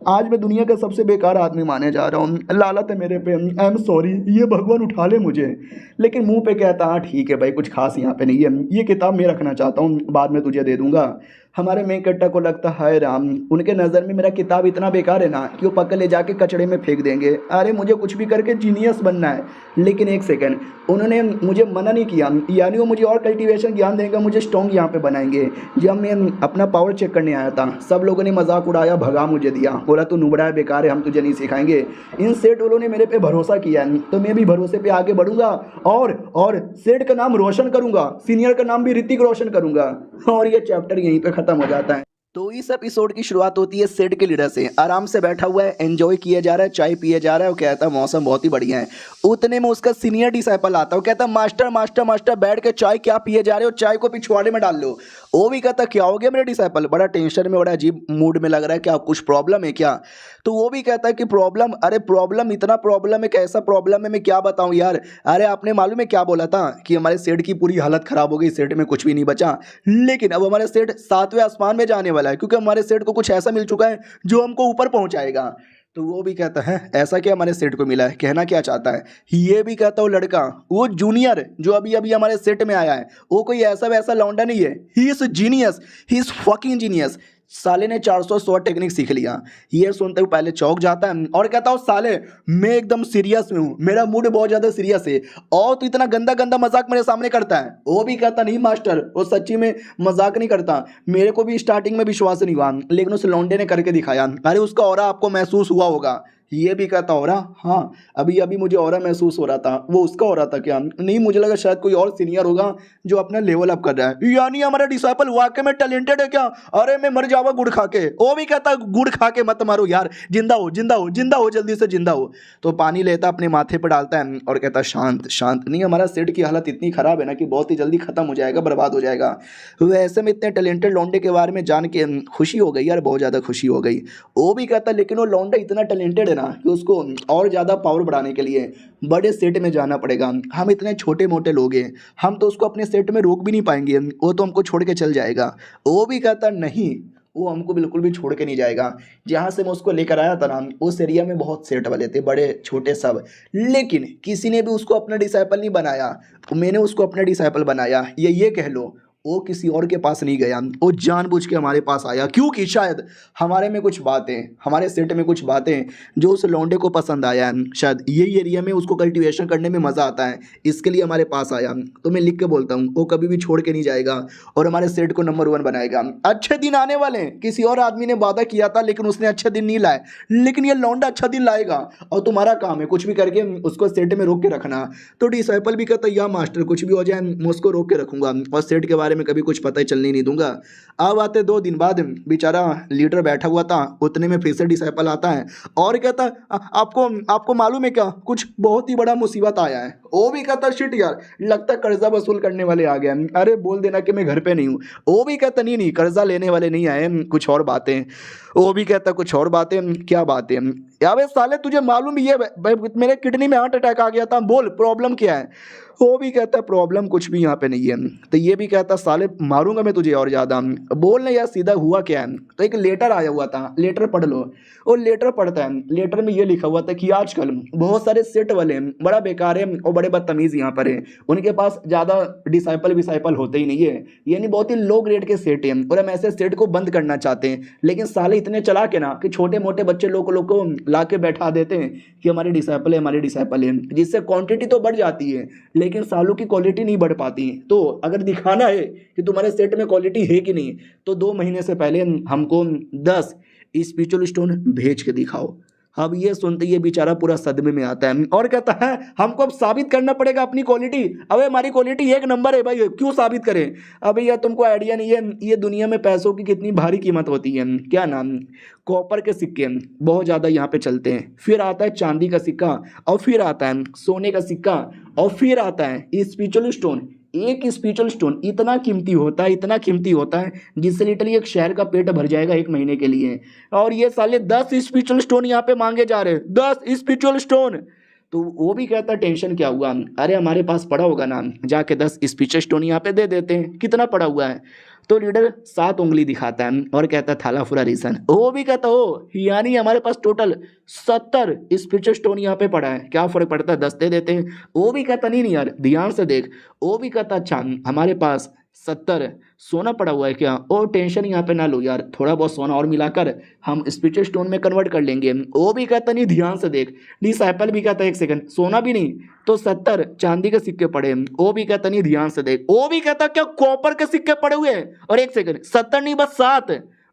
आज मैं दुनिया का सबसे बेकार आदमी माने जा रहा हूँ। लालत है मेरे पे, आई एम सॉरी, ये भगवान उठा ले मुझे। लेकिन मुंह पे कहता हाँ ठीक है भाई, कुछ खास यहाँ पे नहीं है, ये किताब मैं रखना चाहता हूँ, बाद में तुझे दे दूंगा। हमारे मेन कट्टा को लगता है राम, उनके नज़र में मेरा किताब इतना बेकार है ना कि वो पकड़ ले जाके कचड़े में फेंक देंगे। अरे मुझे कुछ भी करके जीनियस बनना है। लेकिन एक सेकंड, उन्होंने मुझे मना नहीं किया, यानी वो मुझे और कल्टीवेशन ज्ञान देंगे, मुझे स्ट्रॉन्ग यहाँ पे बनाएंगे। जब मैं अपना पावर चेक करने आया था सब लोगों ने मजाक उड़ाया, भगा मुझे दिया, बोला तू नुबड़ा है, बेकार है, हम तुझे नहीं सिखाएंगे। इन सेठ वालों ने मेरे पे भरोसा किया है तो मैं भी भरोसे पे आगे बढ़ूंगा और सेठ का नाम रोशन करूंगा, सीनियर का नाम भी ऋतिक रोशन करूंगा। और ये चैप्टर यहीं पे खत्म हो जाता है। तो इस एपिसोड की शुरुआत होती है सेठ के लीडर से, आराम से बैठा हुआ है, एंजॉय किया जा रहा है, चाय पिए जा रहा है, वो कहता है मौसम बहुत ही बढ़िया है। उतने में उसका सीनियर डिसाइपल आता है, वो कहता है मास्टर मास्टर मास्टर बैठ के चाय क्या पिए जा रहे हो, चाय को पिछवाड़े में डाल लो। वो भी कहता क्या हो गया मेरे डिसाइपल, बड़ा टेंशन में, बड़ा अजीब मूड में लग रहा है, क्या कुछ प्रॉब्लम है क्या। तो वो भी कहता है कि प्रॉब्लम, अरे प्रॉब्लम, इतना प्रॉब्लम है, कैसा प्रॉब्लम है, मैं क्या बताऊं यार। अरे आपने मालूम है क्या बोला था कि हमारे सेठ की पूरी हालत खराब हो गई, सेठ में कुछ भी नहीं बचा, लेकिन अब हमारे सेठ 7वें आसमान में जाने वाला है, क्योंकि हमारे सेठ को कुछ ऐसा मिल चुका है जो हमको ऊपर पहुंचाएगा। तो वो भी कहता है ऐसा क्या हमारे सेठ को मिला है, कहना क्या चाहता है। ये भी कहता वो लड़का, वो जूनियर जो अभी अभी हमारे सेट में आया है, वो कोई ऐसा वैसा लौंडा नहीं है, he is genius, he is fucking genius. साले ने 400 टेक्निक सीख लिया। ये सुनते हुए पहले चौंक जाता है और कहता हूँ साले मैं एकदम सीरियस में हूँ, मेरा मूड बहुत ज़्यादा सीरियस है और तो इतना गंदा गंदा मजाक मेरे सामने करता है। वो भी कहता नहीं मास्टर, वो सच्ची में मजाक नहीं करता, मेरे को भी स्टार्टिंग में विश्वास नहीं हुआ, लेकिन उस लौंडे ने करके दिखाया। अरे उसका ऑरा आपको महसूस हुआ होगा। ये भी कहता हो रहा, हाँ अभी अभी मुझे ऑरा महसूस हो रहा था। वो उसका हो रहा था क्या, नहीं मुझे लगा शायद कोई और सीनियर होगा जो अपना लेवल अप कर रहा है, यानी हमारा डिसाइपल वाकई में टैलेंटेड है क्या। अरे मैं मर जाऊंगा गुड़ खा के। वो भी कहता गुड़ खा के मत मारो यार, जिंदा हो जिंदा हो जिंदा हो, जल्दी से जिंदा हो। तो पानी लेता अपने माथे पर डालता है और कहता शांत शांत, नहीं हमारा सेठ की हालत इतनी खराब है ना कि बहुत ही जल्दी खत्म हो जाएगा, बर्बाद हो जाएगा। वैसे में इतने टैलेंटेड लौंडे के बारे में जान के खुशी हो गई यार, बहुत ज़्यादा खुशी हो गई। वो भी कहता लेकिन वो लौंडा इतना टैलेंटेड है ना कि उसको और ज़्यादा पावर बढ़ाने के लिए बड़े सेट में जाना पड़ेगा। हम इतने छोटे मोटे लोग हैं, हम तो उसको अपने सेट में रोक भी नहीं पाएंगे, वो तो हमको छोड़ के चल जाएगा। वो भी कहता नहीं, वो हमको बिल्कुल भी छोड़ के नहीं जाएगा। जहाँ से मैं उसको लेकर आया था ना, उस एरिया में बहुत सेट वाले थे, बड़े छोटे सब, लेकिन किसी ने भी उसको अपना डिसाइपल नहीं बनाया। मैंने उसको अपना डिसाइपल बनाया, ये कह लो। वो किसी और के पास नहीं गया, वो जानबूझ के हमारे पास आया, क्योंकि शायद हमारे में कुछ बातें, हमारे सेट में कुछ बातें जो उस लौंडे को पसंद आया है, शायद यही एरिया में उसको कल्टीवेशन करने में मज़ा आता है, इसके लिए हमारे पास आया। तो मैं लिख के बोलता हूँ वो कभी भी छोड़ के नहीं जाएगा और हमारे सेट को नंबर 1 बनाएगा। अच्छे दिन आने वाले हैं, किसी और आदमी ने वादा किया था लेकिन उसने अच्छे दिन नहीं लाए, लेकिन ये लौंडा अच्छा दिन लाएगा और तुम्हारा काम है कुछ भी करके उसको सेट में रोक के रखना। तो डिसाइपल भी कहता या मास्टर कुछ भी हो जाए मैं उसको रोक के रखूंगा और सेट के बारे में कभी कुछ पता ही चलने नहीं दूंगा। अब आते 2 दिन बाद बेचारा लीडर बैठा हुआ था, उतने में फिर से डिसाइपल आता है और कहता आपको मालूम है क्या, कुछ बहुत ही बड़ा मुसीबत आया है। वो भी कहता शिट यार, लगता कर्जा वसूल करने वाले आ गए, अरे बोल देना कि मैं घर पे नहीं हूँ। वो भी कहता नहीं कर्जा लेने वाले नहीं आए, कुछ और बातें। वो भी कहता कुछ और बातें, क्या बातें यार साले, तुझे मालूम ही है मेरे किडनी में हार्ट अटैक आ गया था, बोल प्रॉब्लम क्या है। वो भी कहता है प्रॉब्लम कुछ भी यहाँ पे नहीं है। तो ये भी कहता साले मारूंगा मैं तुझे और ज़्यादा, बोलने यार सीधा हुआ क्या है। तो एक लेटर आया हुआ था, लेटर पढ़ लो। वो लेटर पढ़ता है, लेटर में ये लिखा हुआ था कि आजकल बहुत सारे सेट वाले बड़ा बेकार है और बड़े बदतमीज़ यहाँ पर है, उनके पास ज़्यादा डिसाइपल होते ही नहीं है, यानी बहुत ही लो ग्रेड के सेट हैं और हम ऐसे सेट को बंद करना चाहते हैं। लेकिन साले इतने चला के ना कि छोटे मोटे बच्चे लोग को ला के बैठा देते हैं कि हमारे डिसाइपल है, जिससे क्वांटिटी तो बढ़ जाती है लेकिन सालों की क्वालिटी नहीं बढ़ पाती। तो अगर दिखाना है कि तुम्हारे सेट में क्वालिटी है कि नहीं, तो 2 महीने से पहले हमको 10 स्पिरिचुअल स्टोन भेज के दिखाओ। अब ये सुनते ये बेचारा पूरा सदमे में आता है और कहता है हमको अब साबित करना पड़ेगा अपनी क्वालिटी। अबे हमारी क्वालिटी 1 नंबर है भाई, क्यों साबित करें। अबे यार तुमको आइडिया नहीं है ये दुनिया में पैसों की कितनी भारी कीमत होती है। क्या नाम, कॉपर के सिक्के बहुत ज़्यादा यहाँ पे चलते हैं, फिर आता है चांदी का सिक्का, और फिर आता है सोने का सिक्का, और फिर आता है स्पिरिचुअल स्टोन। एक स्पिरिचुअल स्टोन इतना कीमती होता है जिससे लिटरली एक शहर का पेट भर जाएगा 1 महीने के लिए। और ये साले 10 स्पिरिचुअल स्टोन यहाँ पे मांगे जा रहे हैं, 10 स्पिरिचुअल स्टोन। तो वो भी कहता टेंशन क्या हुआ, अरे हमारे पास पड़ा होगा ना, जाके 10 स्पिरिचुअल स्टोन यहाँ पे दे देते हैं। कितना पड़ा हुआ है, तो लीडर 7 उंगली दिखाता है और कहता थाला फुरा रीसन। वो भी कहता हो यानी हमारे पास टोटल 70 स्पिरिचुअल स्टोन यहाँ पे पड़ा है, क्या फर्क पड़ता है, 10 दे देते हैं। वो भी कहता नहीं यार ध्यान से देख। वो भी कहता अच्छा हमारे पास 70 सोना पड़ा हुआ है क्या, और टेंशन यहाँ पे ना लो यार, थोड़ा बहुत सोना और मिलाकर हम स्पिरिचुअल स्टोन में कन्वर्ट कर लेंगे। वो भी कहता नहीं ध्यान से देख। डिसाइपल भी कहता 1 सेकंड, सोना भी नहीं तो 70 चांदी के सिक्के पड़े। वो भी कहता नहीं ध्यान से देख। वो भी कहता क्या कॉपर के सिक्के पड़े हुए हैं, और 1 सेकंड 70 नहीं बस 7।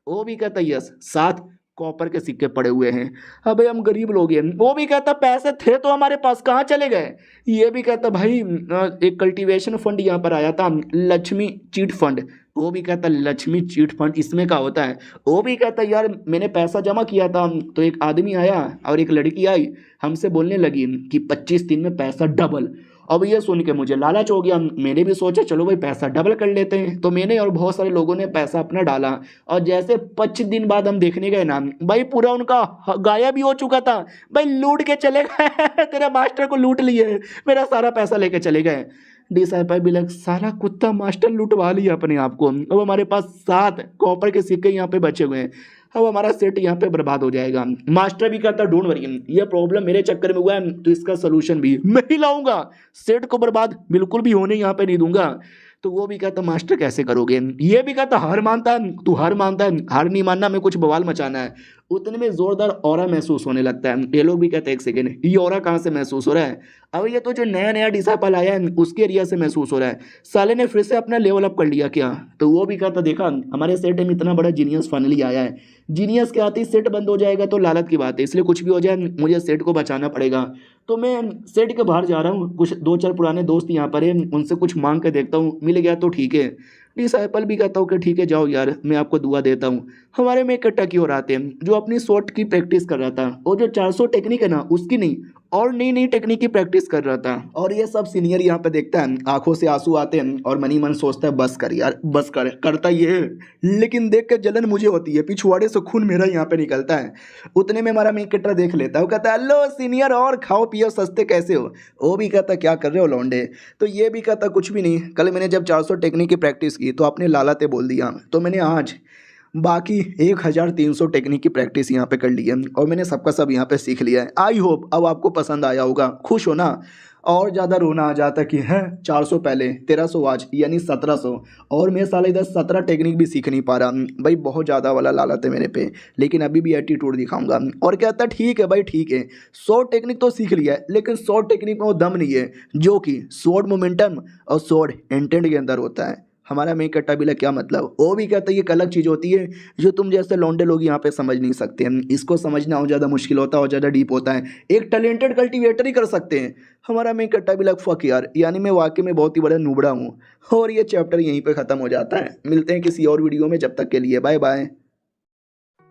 वो भी कहता यस 7 कॉपर के सिक्के पड़े हुए हैं। अबे हम गरीब लोग हैं। वो भी कहता पैसे थे तो हमारे पास, कहाँ चले गए। ये भी कहता भाई एक कल्टीवेशन फंड यहाँ पर आया था, लक्ष्मी चीट फंड। वो भी कहता लक्ष्मी चीट फंड इसमें क्या होता है। वो भी कहता यार मैंने पैसा जमा किया था, तो एक आदमी आया और एक लड़की आई हमसे बोलने लगी कि 25 दिन में पैसा डबल। अब ये सुन के मुझे लालच हो गया, मैंने भी सोचा चलो भाई पैसा डबल कर लेते हैं। तो मैंने और बहुत सारे लोगों ने पैसा अपना डाला, और जैसे 25 दिन बाद हम देखने गए ना भाई पूरा उनका गायब भी हो चुका था भाई, लूट के चले गए तेरे मास्टर को लूट लिए, मेरा सारा पैसा लेके चले गए। डिसाइपल भी लग सारा कुत्ता मास्टर लुटवा लिया अपने आप को। अब हमारे पास 7 कॉपर के सिक्के यहाँ पे बचे हुए हैं, अब हमारा सेट यहाँ पे बर्बाद हो जाएगा। मास्टर भी कहता डोंट वरी, ये प्रॉब्लम मेरे चक्कर में हुआ है तो इसका सोल्यूशन भी मैं ही लाऊंगा, सेट को बर्बाद बिल्कुल भी होने यहाँ पे नहीं दूंगा। तो वो भी कहता मास्टर कैसे करोगे। ये भी कहता हार मानता है तू, हार मानता है, हार नहीं मानना, में कुछ बवाल मचाना है। उतने में जोरदार ऑरा महसूस होने लगता है। ये लोग भी कहते हैं 1 सेकेंड ये ऑरा कहाँ से महसूस हो रहा है। अब ये तो जो नया डिसाइपल आया है उसके एरिया से महसूस हो रहा है, साले ने फिर से अपना लेवल अप कर लिया क्या। तो वो भी कहता देखा हमारे सेट में इतना बड़ा जीनियस फाइनली आया है, जीनियस के आते ही सेट बंद हो जाएगा तो लालच की बात है, इसलिए कुछ भी हो जाए मुझे सेट को बचाना पड़ेगा। तो मैं सेट के बाहर जा रहा हूँ, कुछ 2-4 पुराने दोस्त यहाँ पर हैं, उनसे कुछ मांग के देखता हूँ, मिल गया तो ठीक है। डिसाइपल भी कहता हूँ कि ठीक है जाओ यार मैं आपको दुआ देता हूँ। हमारे में इकट्ठा की ओर आते हैं जो अपनी शॉट की प्रैक्टिस कर रहा था, और जो 400 टेक्निक है ना उसकी नहीं और नई टेक्निक की प्रैक्टिस कर रहा था। और ये सब सीनियर यहाँ पे देखता है, आंखों से आंसू आते हैं और मनी मन सोचता है बस कर यार बस कर। करता ये है लेकिन देख के जलन मुझे होती है, पिछवाड़े से खून मेरा यहाँ पे निकलता है। उतने में हमारा मेन कैरेक्टर देख लेता है, वो कहता है हेलो सीनियर और खाओ पियो सस्ते कैसे हो। वो भी कहता क्या कर रहे हो लौंडे। तो ये भी कहता कुछ भी नहीं, कल मैंने जब 400 टेक्निक की प्रैक्टिस की तो आपने लालाते बोल दिया, तो मैंने आज बाकी 1300 टेक्निक की प्रैक्टिस यहाँ पे कर ली है और मैंने सबका सब यहाँ पे सीख लिया है। आई होप अब आपको पसंद आया होगा, खुश हो ना। और ज़्यादा रोना आ जाता कि है 400 पहले 1300 आज यानी 1700, और मैं साला इधर 17 टेक्निक भी सीख नहीं पा रहा भाई, बहुत ज़्यादा वाला लालच है मेरे पे, लेकिन अभी भी एटीट्यूड दिखाऊंगा। और कहता ठीक है भाई ठीक है 100 टेक्निक तो सीख लिया है, लेकिन 100 टेक्निक में वो दम नहीं है जो कि स्वॉर्ड मोमेंटम और स्वॉर्ड इंटेंट के अंदर होता है। हमारा मेन कट्टा बिला क्या मतलब, वो भी कहता है ये एक अलग चीज़ होती है जो तुम जैसे लौंडे लोग यहाँ पे समझ नहीं सकते हैं, इसको समझना और ज़्यादा मुश्किल होता है और ज़्यादा डीप होता है, एक टैलेंटेड कल्टीवेटर ही कर सकते हैं। हमारा मेन कट्टा बिला फक यार, यानी मैं वाकई में बहुत ही बड़ा नुबड़ा हूँ। और ये चैप्टर यहीं पे ख़त्म हो जाता है। मिलते हैं किसी और वीडियो में, जब तक के लिए बाय बाय।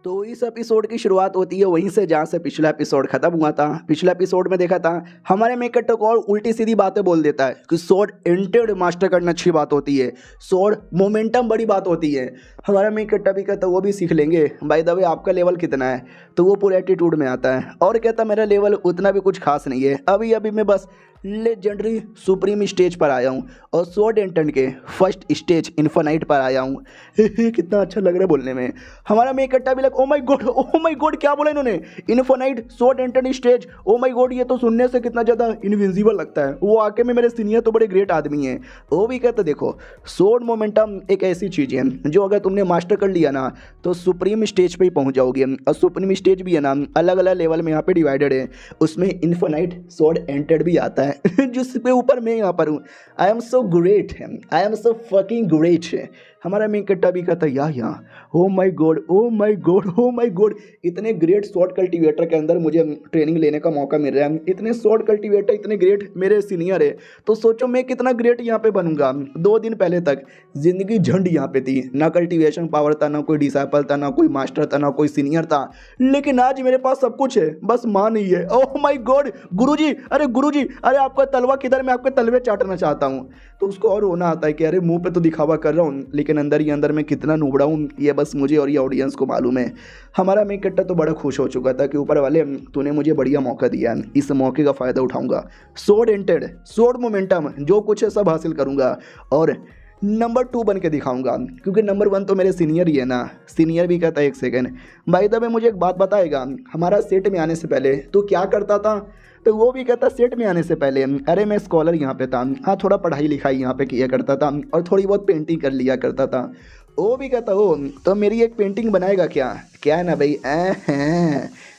तो इस एपिसोड की शुरुआत होती है वहीं से जहाँ से पिछला एपिसोड खत्म हुआ था। पिछला एपिसोड में देखा था हमारे मेन कैरेक्टर को और उल्टी सीधी बातें बोल देता है कि स्वॉर्ड इंटेंट मास्टर करना अच्छी बात होती है, स्वॉर्ड मोमेंटम बड़ी बात होती है। हमारा मेन कैरेक्टर भी कहता है वो भी सीख लेंगे। बाय द वे आपका लेवल कितना है, तो वो पूरे एटीट्यूड में आता है और कहता मेरा लेवल उतना भी कुछ खास नहीं है, अभी मैं बस लेजेंडरी सुप्रीम स्टेज पर आया हूँ और स्वॉर्ड एंड टर्न के फर्स्ट स्टेज इन्फिनाइट पर आया हूँ। कितना अच्छा लग रहा है बोलने में। हमारा मैं इकट्ठा भी लग, ओ माय गॉड क्या बोला इन्होंने, infinite sword and turn stage. Oh my God, ये तो सुनने से कितना ज़्यादा इनविजिबल लगता है। वो आके में मेरे सीनियर तो बड़े ग्रेट आदमी हैं। वो भी कहते देखो स्वॉर्ड मोमेंटम एक ऐसी चीज़ है जो अगर तुमने मास्टर कर लिया ना तो सुप्रीम स्टेज पे ही पहुंच जाओगे। और सुप्रीम स्टेज भी है ना अलग अलग लेवल में यहाँ पे डिवाइडेड है, उसमें इन्फिनाइट स्वॉर्ड एंटेड भी आता है जिस पे ऊपर मैं यहाँ पर हूँ। I am so great, I am so fucking great. हमारा मेन कट्टा भी कहता है यहाँ oh my God oh my God oh my God, इतने ग्रेट स्वॉर्ड कल्टीवेटर के अंदर मुझे ट्रेनिंग लेने का मौका मिल रहा है। इतने स्वॉर्ड कल्टीवेटर इतने ग्रेट मेरे सीनियर है, तो सोचो मैं कितना ग्रेट यहाँ पे बनूंगा। 2 दिन पहले तक जिंदगी झंड यहाँ पे थी, ना कल्टीवेशन पावर था, ना कोई डिसाइपल था, ना कोई मास्टर था, ना कोई सीनियर था, लेकिन आज मेरे पास सब कुछ है, बस माँ नहीं है। ओह माय गॉड गुरुजी, अरे गुरुजी, अरे आपका तलवा किधर, मैं आपके तलवे चाटना चाहता हूँ। तो उसको और रोना आता है कि अरे मुंह पे तो दिखावा कर रहा हूँ लेकिन अंदर ही अंदर मैं कितना नूबड़ा हूँ ये बस मुझे और ये ऑडियंस को मालूम है। हमारा मैं कट्टा तो बड़ा खुश हो चुका था कि ऊपर वाले तूने मुझे बढ़िया मौका दिया, इस मौके का फ़ायदा उठाऊंगा। स्वॉर्ड एंटेड स्वॉर्ड मोमेंटम जो कुछ है सब हासिल करूंगा और नंबर 2 बन के दिखाऊंगा, क्योंकि नंबर 1 तो मेरे सीनियर ही है ना। सीनियर भी कहता है एक सेकंड भाई द वे मुझे एक बात बताएगा, हमारा सेट में आने से पहले तो क्या करता था। तो वो भी कहता सेट में आने से पहले अरे मैं स्कॉलर यहाँ पे था, हाँ थोड़ा पढ़ाई लिखाई यहाँ पे किया करता था और थोड़ी बहुत पेंटिंग कर लिया करता था। वो भी कहता हो तो मेरी एक पेंटिंग बनाएगा क्या, क्या है ना भाई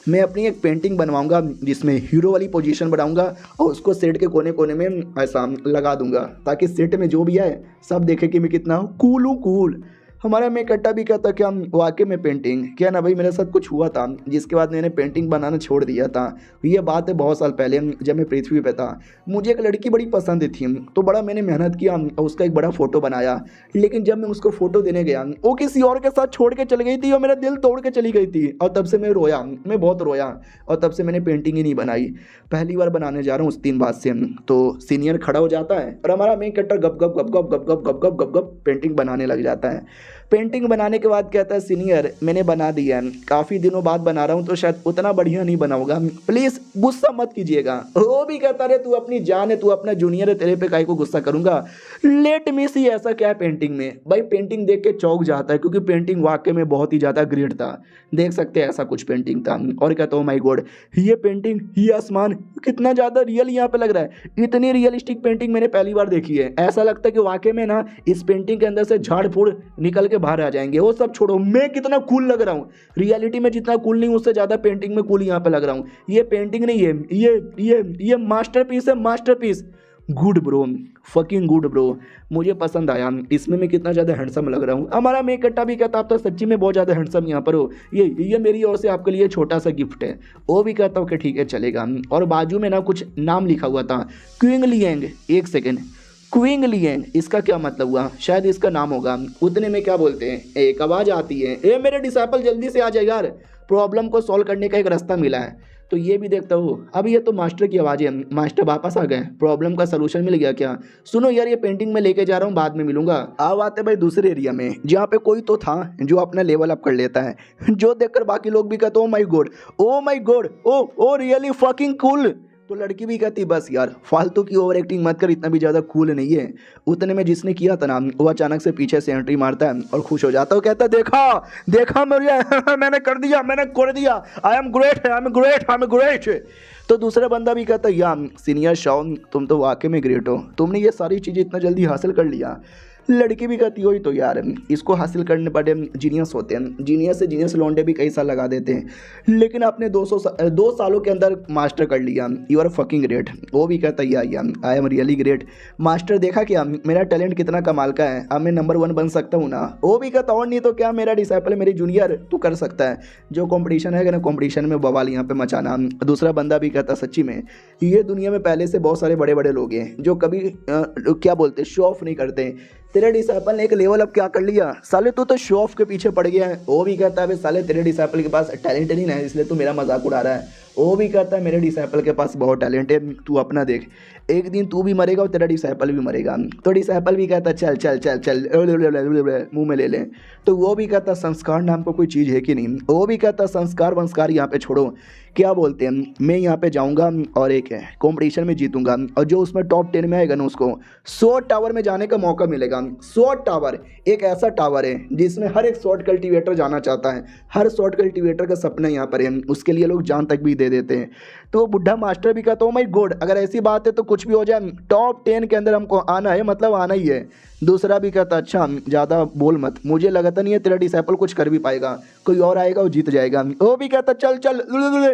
मैं अपनी एक पेंटिंग बनवाऊंगा जिसमें हीरो वाली पोजीशन बनाऊंगा और उसको सेट के कोने कोने में ऐसा लगा दूंगा ताकि सेट में जो भी आए सब देखे कि मैं कितना कूल हूँ कूल। हमारा मैं कट्टा भी कहता क्या वाकई में पेंटिंग क्या ना भाई मेरे साथ कुछ हुआ था जिसके बाद मैंने पेंटिंग बनाना छोड़ दिया था। ये बात है बहुत साल पहले जब मैं पृथ्वी पे था। मुझे एक लड़की बड़ी पसंद थी तो बड़ा मैंने मेहनत किया और उसका एक बड़ा फ़ोटो बनाया, लेकिन जब मैं उसको फ़ोटो देने गया वो किसी और के साथ छोड़ के चली गई थी और मेरा दिल तोड़ के चली गई थी। और तब से मैं रोया, मैं बहुत रोया और तब से मैंने पेंटिंग ही नहीं बनाई। पहली बार बनाने जा रहा हूँ उस 3 बात से। तो सीनियर खड़ा हो जाता है और हमारा मेन कट्टर गप गप गप गप गप गप गप गप गप गप पेंटिंग बनाने लग जाता है। पेंटिंग बनाने के बाद कहता है सीनियर मैंने बना दिया है, काफ़ी दिनों बाद बना रहा हूँ तो शायद उतना बढ़िया नहीं बना होगा, प्लीज़ गुस्सा मत कीजिएगा। वो भी कहता रहे तू अपनी जान है, तू अपना जूनियर है, तेरे पे काहे को गुस्सा करूँगा। लेट मी सी ऐसा क्या है पेंटिंग में। भाई पेंटिंग देख के चौंक जाता है क्योंकि पेंटिंग वाकई में बहुत ही ज़्यादा ग्रेट था। देख सकते हैं ऐसा कुछ पेंटिंग था और कहता हूँ माई गॉड ये पेंटिंग ये आसमान कितना ज़्यादा रियल यहाँ पे लग रहा है। इतनी रियलिस्टिक पेंटिंग मैंने पहली बार देखी है। ऐसा लगता है कि वाकई में ना इस पेंटिंग के अंदर से झाड़ फूड़ निकल के बाहर आ जाएंगे। वो सब छोड़ो, मैं कितना कूल लग रहा हूँ। रियलिटी में जितना कूल नहीं उससे ज़्यादा पेंटिंग में कूल यहाँ पे लग रहा हूँ। ये पेंटिंग नहीं है, ये मास्टरपीस है, masterpiece. Good bro, fucking good bro, मुझे पसंद आया। इसमें मैं कितना ज़्यादा हैंडसम लग रहा हूँ। हमारा मैं कट्टा भी कहता आप तो सच्ची में बहुत ज़्यादा हैंडसम यहाँ पर हो, ये मेरी ओर से आपके लिए छोटा सा गिफ्ट है। वो भी कहता हूँ कि ठीक है चलेगा। और बाजू में ना कुछ नाम लिखा हुआ था क्विंग लिएंग। एक सेकेंड, क्विंग लिएंग इसका क्या मतलब हुआ, शायद इसका नाम होगा। उतने में क्या बोलते हैं, एक आवाज़ आती है ए मेरे डिसाइपल जल्दी से आ जाए यार, प्रॉब्लम को सॉल्व करने का एक रास्ता मिला है। तो ये भी देखता हूँ अब ये तो मास्टर की आवाज़ है, मास्टर वापस आ गए, प्रॉब्लम का सलूशन मिल गया क्या। सुनो यार ये पेंटिंग में लेके जा रहा हूँ, बाद में मिलूंगा। अब आते भाई दूसरे एरिया में जहाँ पे कोई तो था जो अपना लेवल अप कर लेता है, जो देखकर बाकी लोग भी कहते oh my god oh my god oh really fucking cool. तो लड़की भी कहती बस यार फालतू की ओवर एक्टिंग मत कर, इतना भी ज़्यादा कूल नहीं है। उतने में जिसने किया था ना वो अचानक से पीछे से एंट्री मारता है और खुश हो जाता है। कहता है देखा मेरे मैंने कर दिया, मैंने कर दिया, I am great, I am great, I am great. तो दूसरा बंदा भी कहता है यार सीनियर शाओन तुम तो वाकई में ग्रेट हो, तुमने ये सारी चीज़ें इतना जल्दी हासिल कर लिया। लड़की भी कहती हो ही तो यार इसको हासिल करने बड़े जीनियस होते हैं, जीनियस से जीनियस लौंडे भी कई साल लगा देते हैं, लेकिन आपने 2 सालों के अंदर मास्टर कर लिया, यू आर फकिंग ग्रेट। वो भी कहता है यार I am really great. Master देखा क्या मेरा टैलेंट कितना कमाल का है, अब मैं नंबर 1 बन सकता हूँ ना। वो भी कहता और नहीं तो क्या मेरा डिसाइपल मेरी जूनियर तू कर सकता है, जो कॉम्पिटिशन है ना कॉम्पिटिशन में बवाल यहाँ पे मचाना। दूसरा बंदा भी कहता सच्ची में ये दुनिया में पहले से बहुत सारे बड़े बड़े लोग हैं जो कभी क्या बोलते शो ऑफ नहीं करते। तेरे डिसाइपल ने एक लेवल अप क्या कर लिया, साले तू तो शो ऑफ के पीछे पड़ गया है। वो भी कहता है साले तेरे डिसाइपल के पास टैलेंट नहीं है इसलिए तू मेरा मजाक उड़ा रहा है। वो भी कहता है मेरे डिसाइपल के पास बहुत टैलेंट है, तू अपना देख, एक दिन तू भी मरेगा और तेरा डिसाइपल भी मरेगा। तो डिसाइपल भी कहता है चल चल चल चल मुंह में ले लें। तो वो भी कहता संस्कार नाम को कोई चीज़ है कि नहीं। वो भी कहता संस्कार वंस्कार यहाँ पे छोड़ो, क्या बोलते हैं, मैं यहाँ पे जाऊँगा और एक है कॉम्पिटिशन में जीतूंगा, और जो उसमें टॉप 10 में आएगा ना उसको 100 टावर में जाने का मौका मिलेगा। 100 टावर, एक ऐसा टावर है जिसमें हर एक शॉर्ट कल्टीवेटर जाना चाहता है, हर शॉर्ट कल्टीवेटर का सपना यहाँ पर है, उसके लिए लोग जान तक भी दे देते हैं। तो बुढ़ा मास्टर भी कहता हूँ माई गॉड, अगर ऐसी बात है तो कुछ भी हो जाए, टॉप 10 के अंदर हमको आना है, मतलब आना ही है। दूसरा भी कहता अच्छा ज़्यादा बोल मत, मुझे लगता नहीं है तेरा डिसाइपल कुछ कर भी पाएगा, कोई और आएगा वो जीत जाएगा। वो भी कहता चल चल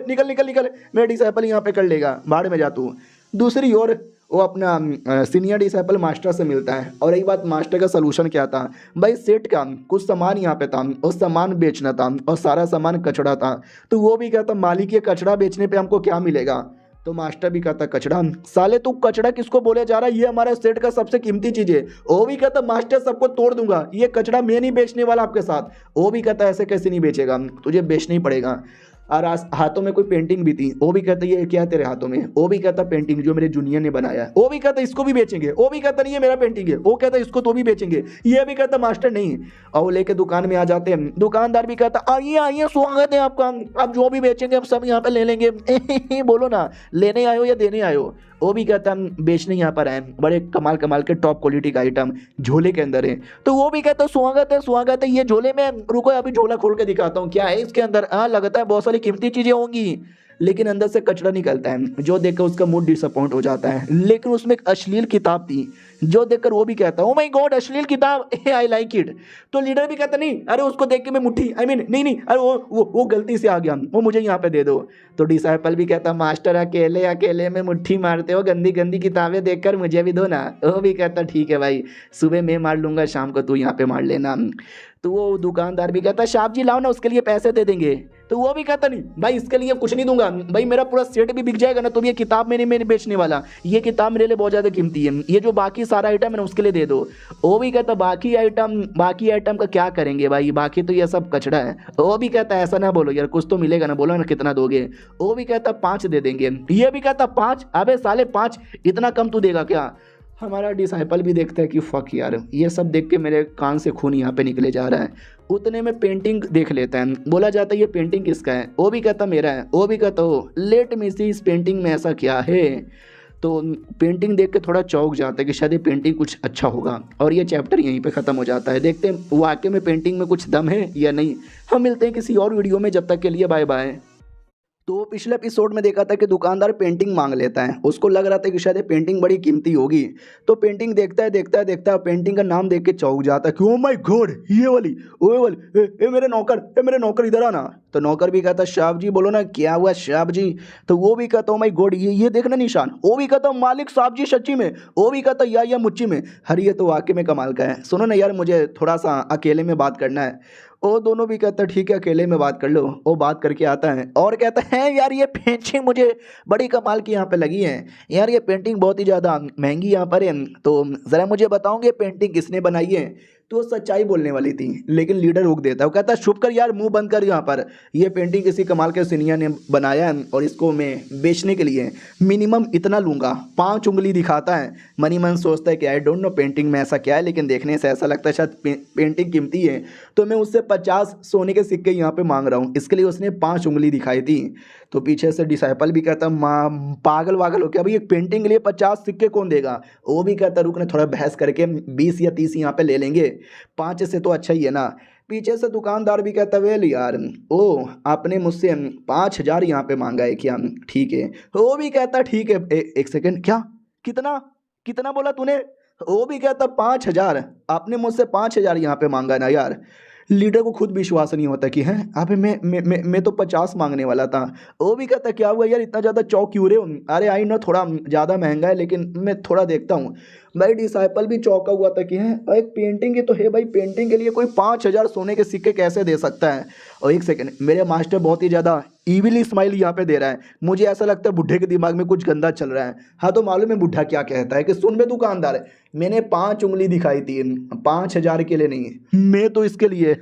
निकल निकल निकल, मेरा डिसाइपल यहाँ पे कर लेगा, भाड़ में जा तू। दूसरी ओर वो अपना सीनियर डिसाइपल मास्टर से मिलता है, और यही बात मास्टर का सलूशन क्या था भाई, सेठ का कुछ सामान यहाँ पे था, उस सामान बेचना था और सारा सामान कचड़ा था। तो वो भी कहता मालिक ये कचड़ा बेचने पे हमको क्या मिलेगा। तो मास्टर भी कहता कचड़ा, साले तू कचड़ा किसको बोले जा रहा है, ये हमारे सेठ का सबसे कीमती चीज है। वो भी कहता मास्टर सबको तोड़ दूंगा, ये कचड़ा मैं नहीं बेचने वाला आपके साथ। वो भी कहता ऐसे कैसे नहीं बेचेगा, तुझे बेचना ही पड़ेगा। और हाथों में कोई पेंटिंग भी थी, वो भी कहता ये क्या है तेरे हाथों में। वो भी कहता पेंटिंग जो मेरे जूनियर ने बनाया है। वो भी कहता इसको भी बेचेंगे। वो भी कहता नहीं ये मेरा पेंटिंग है। वो कहता इसको तो भी बेचेंगे। ये भी कहता मास्टर नहीं। और वो लेके दुकान में आ जाते हैं। दुकानदार भी कहता आइए आइए स्वागत है आपका, आप जो भी बेचेंगे हम सब यहाँ पे ले लेंगे। बोलो ना लेने आयो या देने आयो। वो भी कहता हम बेचने यहाँ पर आए, बड़े कमाल कमाल के टॉप क्वालिटी का आइटम झोले के अंदर है। तो वो भी कहता स्वागत है, ये झोले में, रुको अभी झोला खोल के दिखाता हूँ क्या है इसके अंदर। हाँ लगता है बहुत सारी कीमती चीजें होंगी, लेकिन अंदर से कचरा निकलता है, जो देखकर उसका मूड डिसअपॉइंट हो जाता है। लेकिन उसमें एक अश्लील किताब थी, जो देखकर वो भी कहता ओ माय गॉड अश्लील किताब, आई लाइक इट। तो लीडर भी कहता नहीं, अरे उसको देख के मैं मुट्ठी नहीं, अरे वो गलती से आ गया, वो मुझे यहाँ पे दे दो। तो डिसाइपल भी कहता मास्टर अकेले अकेले में मुट्ठी मारते हो, गंदी गंदी किताबें देखकर मुझे भी दो ना। वो भी कहता ठीक है भाई, सुबह मैं मार लूंगा, शाम को तू यहाँ पे मार लेना। तो वो दुकानदार भी कहता साहब जी लाओ ना, उसके लिए पैसे दे देंगे। तो वो भी कहता नहीं भाई इसके लिए कुछ नहीं दूंगा भाई, मेरा पूरा सेट भी बिक जाएगा ना, तो ये किताब मैंने बेचने वाला, ये किताब मेरे लिए बहुत ज़्यादा कीमती है, ये जो बाकी सारा आइटम है ना उसके लिए दे दो। वो भी कहता बाकी आइटम का क्या करेंगे भाई, बाकी तो ये सब कचड़ा है। वो भी कहता ऐसा ना बोलो यार, कुछ तो मिलेगा ना, बोलो ना कितना दोगे। वो भी कहता 5 दे देंगे। ये भी कहता 5, अबे साले 5 इतना कम तू देगा क्या। हमारा डिसाइपल भी देखता है कि फक यार, ये सब देख के मेरे कान से खून यहाँ पे निकले जा रहा है। उतने में पेंटिंग देख लेता है, बोला जाता है ये पेंटिंग किसका है। वो भी कहता मेरा है। वो भी कहता हो लेट मी सी इस पेंटिंग में ऐसा क्या है। तो पेंटिंग देख के थोड़ा चौंक जाता है कि शायद ये पेंटिंग कुछ अच्छा होगा, और ये चैप्टर यहीं पे ख़त्म हो जाता है। देखते हैं वाकई में पेंटिंग में कुछ दम है या नहीं। हम मिलते हैं किसी और वीडियो में, जब तक के लिए बाय बाय। तो पिछले एपिसोड में देखा था कि दुकानदार पेंटिंग मांग लेता है, उसको लग रहा था कि शायद ये पेंटिंग बड़ी कीमती होगी। तो पेंटिंग देखता है, पेंटिंग का नाम देख के चौंक जाता है कि ओ माय गॉड ये वाली, ओ वाली, ए मेरे नौकर इधर आना। तो नौकर भी कहता साहब जी बोलो ना क्या हुआ साहब जी। तो वो भी कहता ओ माय गॉड ये देखना निशान। वो भी कहता मालिक साहब जी सच्ची में। वो भी कहता या मुच्ची में। हर ये तो वाकई में कमाल का है, सुनो ना यार मुझे थोड़ा सा अकेले में बात करना है। वो दोनों भी कहता ठीक है अकेले में बात कर लो। वो बात करके आता है और कहता है यार ये पेंटिंग मुझे बड़ी कमाल की यहाँ पे लगी है यार, ये पेंटिंग बहुत ही ज़्यादा महंगी यहाँ पर है, तो ज़रा मुझे बताओगे पेंटिंग किसने बनाई है। तो वो सच्चाई बोलने वाली थी, लेकिन लीडर रोक देता है। वो कहता है चुप कर यार, मुंह बंद कर, यहाँ पर ये पेंटिंग किसी कमाल के सीनियर ने बनाया है और इसको मैं बेचने के लिए मिनिमम इतना लूँगा। 5 उंगली दिखाता है, मनी मन सोचता है कि आई डोंट नो पेंटिंग में ऐसा क्या है, लेकिन देखने से ऐसा लगता है शायद पेंटिंग कीमती है, तो मैं उससे 50 सोने के सिक्के यहाँ पे मांग रहा हूँ। इसके लिए उसने 5 उंगली दिखाई थी। तो पीछे से डिसाइपल भी कहता माँ पागल वागल हो क्या भाई, एक पेंटिंग के लिए 50 सिक्के कौन देगा। वो भी कहता रुकने थोड़ा बहस करके 20 या 30 यहाँ पे ले लेंगे, 5 से तो अच्छा ही है ना। पीछे से दुकानदार भी कहता वेल यार ओ आपने मुझसे 5,000 यहाँ पे मांगा है क्या, ठीक है। वो भी कहता ठीक है। एक सेकेंड, क्या कितना बोला तूने। वो भी कहता 5,000, आपने मुझसे 5,000 यहाँ पे मांगा ना यार। लीडर को खुद विश्वास नहीं होता कि हैं अबे मैं तो 50 मांगने वाला था। वो भी कहता क्या हुआ यार इतना ज़्यादा चौक क्यों रहे हो। अरे आई नो थोड़ा ज़्यादा महंगा है, लेकिन मैं थोड़ा देखता हूँ। भाई डिसाइपल भी चौंका हुआ था कि है एक पेंटिंग ही तो है भाई, पेंटिंग के लिए कोई 5,000 सोने के सिक्के कैसे दे सकता है। और एक सेकंड, मेरे मास्टर बहुत ही ज़्यादा इविली स्माइल यहाँ पे दे रहा है। मुझे ऐसा लगता है बुढ़े के दिमाग में कुछ गंदा चल रहा है। हाँ तो मालूम है बुढ़ा क्या कहता है कि सुन बे दुकानदार, मैंने 5 उंगली दिखाई थी, 5,000 के लिए नहीं, मैं तो इसके लिए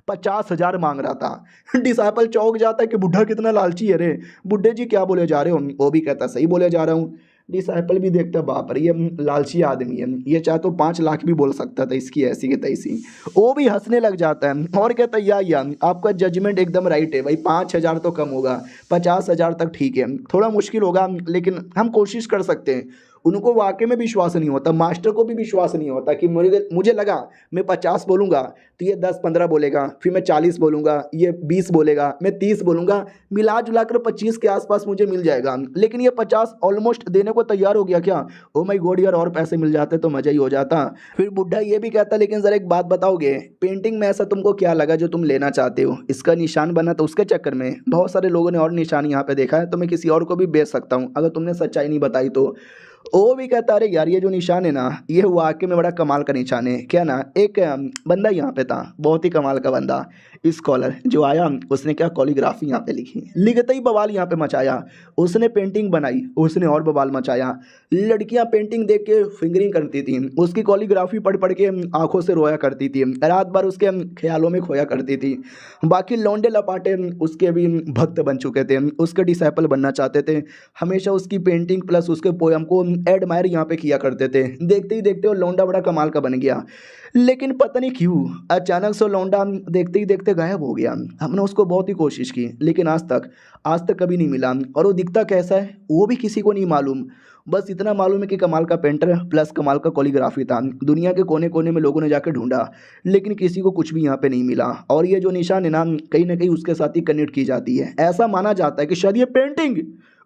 50,000 मांग रहा था। डिसाइपल चौंक जाता है कि बुढ़ा कितना लालची है रे। बुढ़े जी क्या बोले जा रहे हो? वो भी कहता सही बोले जा रहा हूँ। डिसाइपल भी देखता बाप रे ये लालची आदमी है, ये चाहे तो 5 लाख भी बोल सकता था, इसकी ऐसी की तैसी। वो भी हंसने लग जाता है और कहता है या आपका जजमेंट एकदम राइट है भाई, 5,000 तो कम होगा, 50,000 तक ठीक है, थोड़ा मुश्किल होगा लेकिन हम कोशिश कर सकते हैं। उनको वाकई में विश्वास नहीं होता, मास्टर को भी विश्वास नहीं होता कि मुझे लगा मैं 50 बोलूँगा तो ये 10-15 बोलेगा, फिर मैं 40 बोलूँगा, ये 20 बोलेगा, मैं 30 बोलूँगा, मिला जुला कर 25 के आसपास मुझे मिल जाएगा, लेकिन ये 50 ऑलमोस्ट देने को तैयार हो गया क्या। ओ माय गॉड यार, और पैसे मिल जाते तो मज़ा ही हो जाता। फिर बुढ़ा ये भी कहता लेकिन ज़रा एक बात बताओगे, पेंटिंग में ऐसा तुमको क्या लगा जो तुम लेना चाहते हो? इसका निशान बना तो उसके चक्कर में बहुत सारे लोगों ने और निशान यहाँ पे देखा है, तो मैं किसी और को भी बेच सकता हूँ अगर तुमने सच्चाई नहीं बताई तो। वो भी कहता अरे यार ये जो निशान है ना, ये वाकई में बड़ा कमाल का निशान है। क्या ना, एक बंदा यहाँ पे था, बहुत ही कमाल का बंदा, स्कॉलर जो आया, उसने क्या कॉलीग्राफी यहाँ पे लिखी, लिखते ही बवाल यहाँ पे मचाया। उसने पेंटिंग बनाई, उसने और बवाल मचाया। लड़कियाँ पेंटिंग देख के फिंगरिंग करती थी, उसकी कॉलीग्राफी पढ़ पढ़ के आंखों से रोया करती थी, रात भर उसके ख्यालों में खोया करती थी। बाकी लौंडे लपाटे उसके भी भक्त बन चुके थे, उसके डिसाइपल बनना चाहते थे, हमेशा उसकी पेंटिंग प्लस उसके पोयम को एडमायर यहाँ पे किया करते थे। देखते ही देखते वो लौंडा बड़ा कमाल का बन गया, लेकिन पता नहीं क्यों अचानक से लौंडा देखते ही देखते गायब हो गया। हमने उसको बहुत ही कोशिश की लेकिन आज तक कभी नहीं मिला। और वो दिखता कैसा है वो भी किसी को नहीं मालूम, बस इतना मालूम है कि कमाल का पेंटर प्लस कमाल का कोरियोग्राफी था। दुनिया के कोने कोने में लोगों ने जाकर ढूंढा लेकिन किसी को कुछ भी यहाँ पे नहीं मिला। और ये जो निशान है ना कहीं उसके साथ ही कनेक्ट की जाती है। ऐसा माना जाता है कि शायद ये पेंटिंग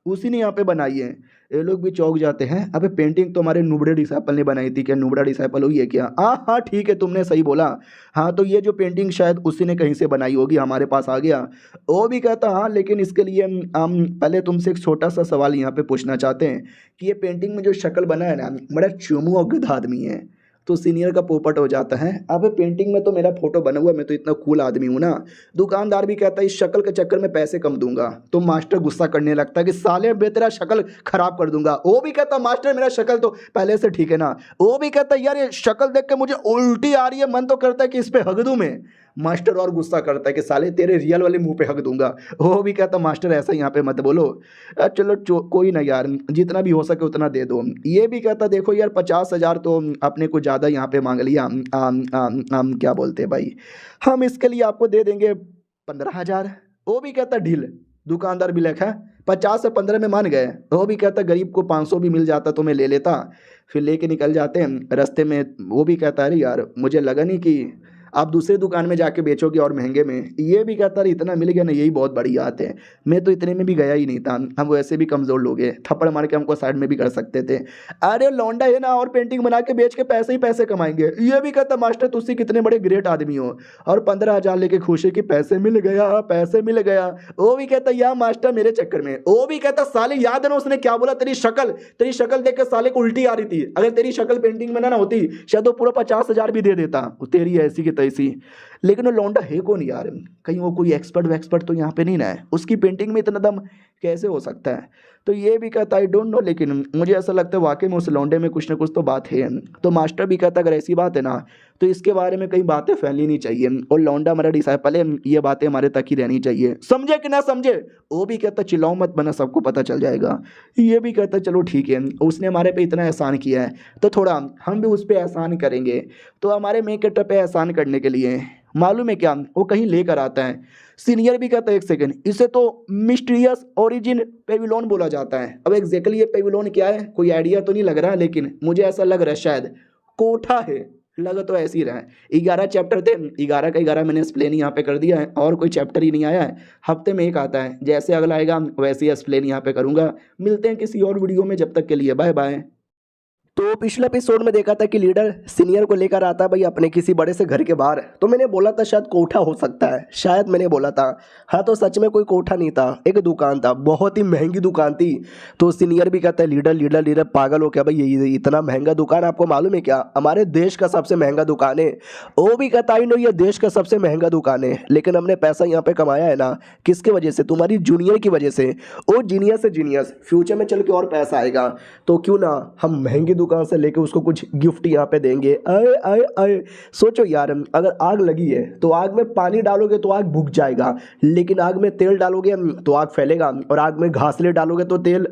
उसी ने यहाँ पे बनाई है। ये लोग भी चौंक जाते हैं, अबे पेंटिंग तो हमारे नुबड़े डिसाइपल ने बनाई थी, क्या नुबड़ा डिसाइपल हुई है क्या? हाँ हाँ ठीक है तुमने सही बोला, हाँ तो ये जो पेंटिंग शायद उसी ने कहीं से बनाई होगी, हमारे पास आ गया। वो भी कहता हाँ लेकिन इसके लिए हम पहले तुमसे एक छोटा सा सवाल यहाँ पे पूछना चाहते हैं कि ये पेंटिंग में जो शक्ल बना है ना, बड़ा चुमू और गधा आदमी है। तो सीनियर का पोपट हो जाता है, अब पेंटिंग में तो मेरा फोटो बना हुआ है, मैं तो इतना कूल आदमी हूँ ना। दुकानदार भी कहता है इस शक्ल के चक्कर में पैसे कम दूंगा। तो मास्टर गुस्सा करने लगता है कि साले बे तेरा शक्ल खराब कर दूंगा। वो भी कहता मास्टर मेरा शक्ल तो पहले से ठीक है ना। वो भी कहता यार ये शक्ल देख के मुझे उल्टी आ रही है, मन तो करता है कि इस पे हक दूं मैं। मास्टर और गुस्सा करता है कि साले तेरे रियल वाले मुंह पे हक दूंगा। वो भी कहता मास्टर ऐसा यहाँ पे मत बोलो। चलो कोई ना यार, जितना भी हो सके उतना दे दो। ये भी कहता देखो यार 50,000 तो अपने को ज़्यादा यहाँ पे मांग लिया। क्या बोलते हैं भाई, हम इसके लिए आपको दे देंगे 15,000। वो भी कहता ढील। दुकानदार भी लिखा 50 से 15 में मान गए। वो भी कहता गरीब को 500 भी मिल जाता तो मैं ले लेता। फिर लेके निकल जाते हैं रास्ते में। वो भी कहता अरे यार मुझे लगा नहीं कि आप दूसरे दुकान में जाके बेचोगे और महंगे में। ये भी कहता रही इतना मिल गया ना, यही बहुत बड़ी बात है, मैं तो इतने में भी गया ही नहीं था, हम वैसे भी कमज़ोर लोग हैं, थप्पड़ मार के हमको साइड में भी कर सकते थे। अरे लौंडा है ना, और पेंटिंग बना के बेच के पैसे ही पैसे कमाएंगे। ये भी कहता मास्टर तुझसे कितने बड़े ग्रेट आदमी हो। और 15,000 लेके खुश है कि पैसे मिल गया, पैसे मिल गया। वो भी कहता यार मास्टर मेरे चक्कर में। वो भी कहता साले याद है ना उसने क्या बोला, तेरी शक्ल देख के साले को उल्टी आ रही थी, अगर तेरी शक्ल पेंटिंग में ना होती शायद वो पूरा 50,000 भी दे देता, तेरी ऐसी की तैसी। लेकिन वो लौंडा है कौन यार, कहीं वो कोई एक्सपर्ट तो यहाँ पे नहीं ना है, उसकी पेंटिंग में इतना दम कैसे हो सकता है। तो ये भी कहता आई डोंट नो, लेकिन मुझे ऐसा लगता है वाकई में उस लौंडे में कुछ ना कुछ तो बात है। तो मास्टर भी कहता अगर ऐसी बात है ना तो इसके बारे में कई बातें फैलनी नहीं चाहिए, और लौंडा हमारा डिसाइपल है, ये बातें हमारे तक ही रहनी चाहिए, समझे कि ना समझे। वो भी कहता चिल्लाओ मत बना, सबको पता चल जाएगा। ये भी कहता चलो ठीक है, उसने हमारे पे इतना एहसान किया है तो थोड़ा हम भी उस पर एहसान करेंगे। तो हमारे मेकअप पे एहसान करने के लिए मालूम है क्या, वो कहीं लेकर आता है। सीनियर भी कहता है एक सेकंड, इसे तो मिस्टीरियस ओरिजिन पेविलोन बोला जाता है। अब एग्जैक्टली ये पेविलोन क्या है कोई आइडिया तो नहीं लग रहा, लेकिन मुझे ऐसा लग रहा है शायद कोठा है, लगा तो ऐसे ही रहा है। 11 चैप्टर थे, 11 का 11 मैंने एक्सप्लेन यहाँ पे कर दिया है, और कोई चैप्टर ही नहीं आया है। हफ्ते में एक आता है, जैसे अगला आएगा वैसे ही एक्सप्लेन यहाँ पे करूँगा। मिलते हैं किसी और वीडियो में, जब तक के लिए बाय बाय। तो पिछले एपिसोड में देखा था कि लीडर सीनियर को लेकर आता है भाई अपने किसी बड़े से घर के बाहर। तो मैंने बोला था शायद कोठा हो सकता है, शायद मैंने बोला था। हाँ तो सच में कोई कोठा नहीं था, एक दुकान था, बहुत ही महंगी दुकान थी। तो सीनियर भी कहता है लीडर लीडर लीडर पागल हो क्या भाई, ये इतना महंगा दुकान आपको मालूम है क्या, हमारे देश का सबसे महंगा दुकान है। वो भी कहता है नो ये देश का सबसे महंगा दुकान है, लेकिन हमने पैसा यहाँ पे कमाया है ना, किसके वजह से, तुम्हारी जूनियर की वजह से। वो जीनियस है जीनियस, फ्यूचर में चल के और पैसा आएगा तो क्यों ना हम महंगी दुकान से लेके उसको कुछ गिफ्ट यहाँ पे देंगे। आए आए आए, सोचो यार, अगर आग लगी है तो आग में पानी डालोगे तो आग बुझ जाएगा, लेकिन आग में तेल डालोगे तो आग फैलेगा, और आग में घासले डालोगे तो तेल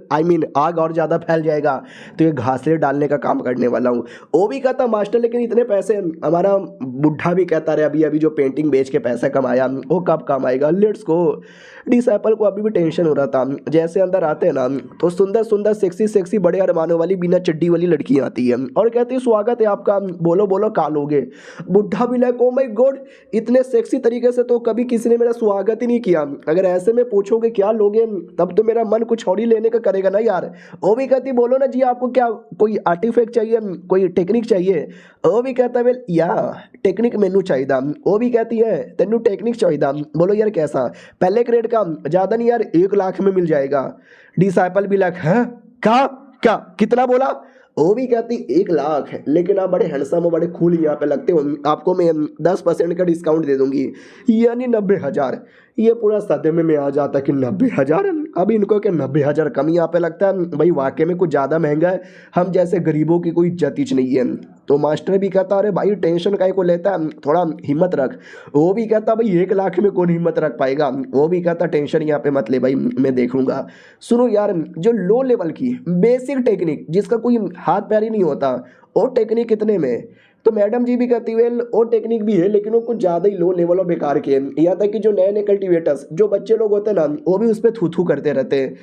आग और ज़्यादा फैल जाएगा। तो ये घासले डालने का काम करने वाला हूँ। वो भी कहता मास्टर लेकिन इतने पैसे, हमारा बुढ़ा भी कहता रहे अभी अभी जो पेंटिंग बेच के पैसा कमाया वो कब कम आएगा, लेट्स गो। डिसाइपल को अभी भी टेंशन हो रहा था। जैसे अंदर आते हैं ना तो सुंदर सुंदर सेक्सी सेक्सी बड़े अरमानों वाली बिना चड्डी वाली लड़की आती है और कहती है स्वागत है आपका, बोलो बोलो का लोगे। बुढ़ा भी लाइक ओ माय गॉड, इतने सेक्सी तरीके से तो कभी किसी ने मेरा स्वागत ही नहीं किया, अगर ऐसे में पूछोगे क्या लोगे तब तो मेरा मन कुछ और ही लेने का करेगा ना यार। वो भी कहती बोलो ना जी आपको क्या कोई आर्टिफैक्ट चाहिए, कोई टेक्निक चाहिए। वो भी कहता है या टेक्निक मैनू चाहिए। वो भी कहती है तेनू टेक्निक चाहिए, बोलो यार कैसा, पहले ग्रेड का, ज़्यादा नहीं यार 1 लाख में मिल जाएगा। डिसाइपल भी लाइक है क्या क्या कितना बोला। वो भी कहती 1 लाख है, लेकिन आप बड़े हैंडसम हो, बड़े कूल यहाँ पे लगते हो, आपको मैं 10% का डिस्काउंट दे दूंगी, यानी 90,000। ये पूरा सदमे में आ जाता कि 90,000, अभी इनको क्या 90,000 कम यहाँ पे लगता है भाई, वाकई में कुछ ज़्यादा महंगा है, हम जैसे गरीबों की कोई इज्जत ही नहीं है। तो मास्टर भी कहता अरे भाई टेंशन काहे को लेता है, थोड़ा हिम्मत रख। वो भी कहता भाई 1 लाख में कौन हिम्मत रख पाएगा। वो भी कहता टेंशन यहाँ पे मत ले भाई, मैं देख लूँगा। सुनो यार, जो लो लेवल की बेसिक टेक्निक जिसका कोई हाथ पैर ही नहीं होता, वो टेक्निक कितने में। तो मैडम जी भी कहती है वो टेक्निक भी है, लेकिन वो कुछ ज़्यादा ही लो लेवल और बेकार के हैं। यहाँ तक कि जो नए नए कल्टिवेटर्स जो बच्चे लोग होते हैं ना, वो भी उस पर थू थू करते रहते हैं।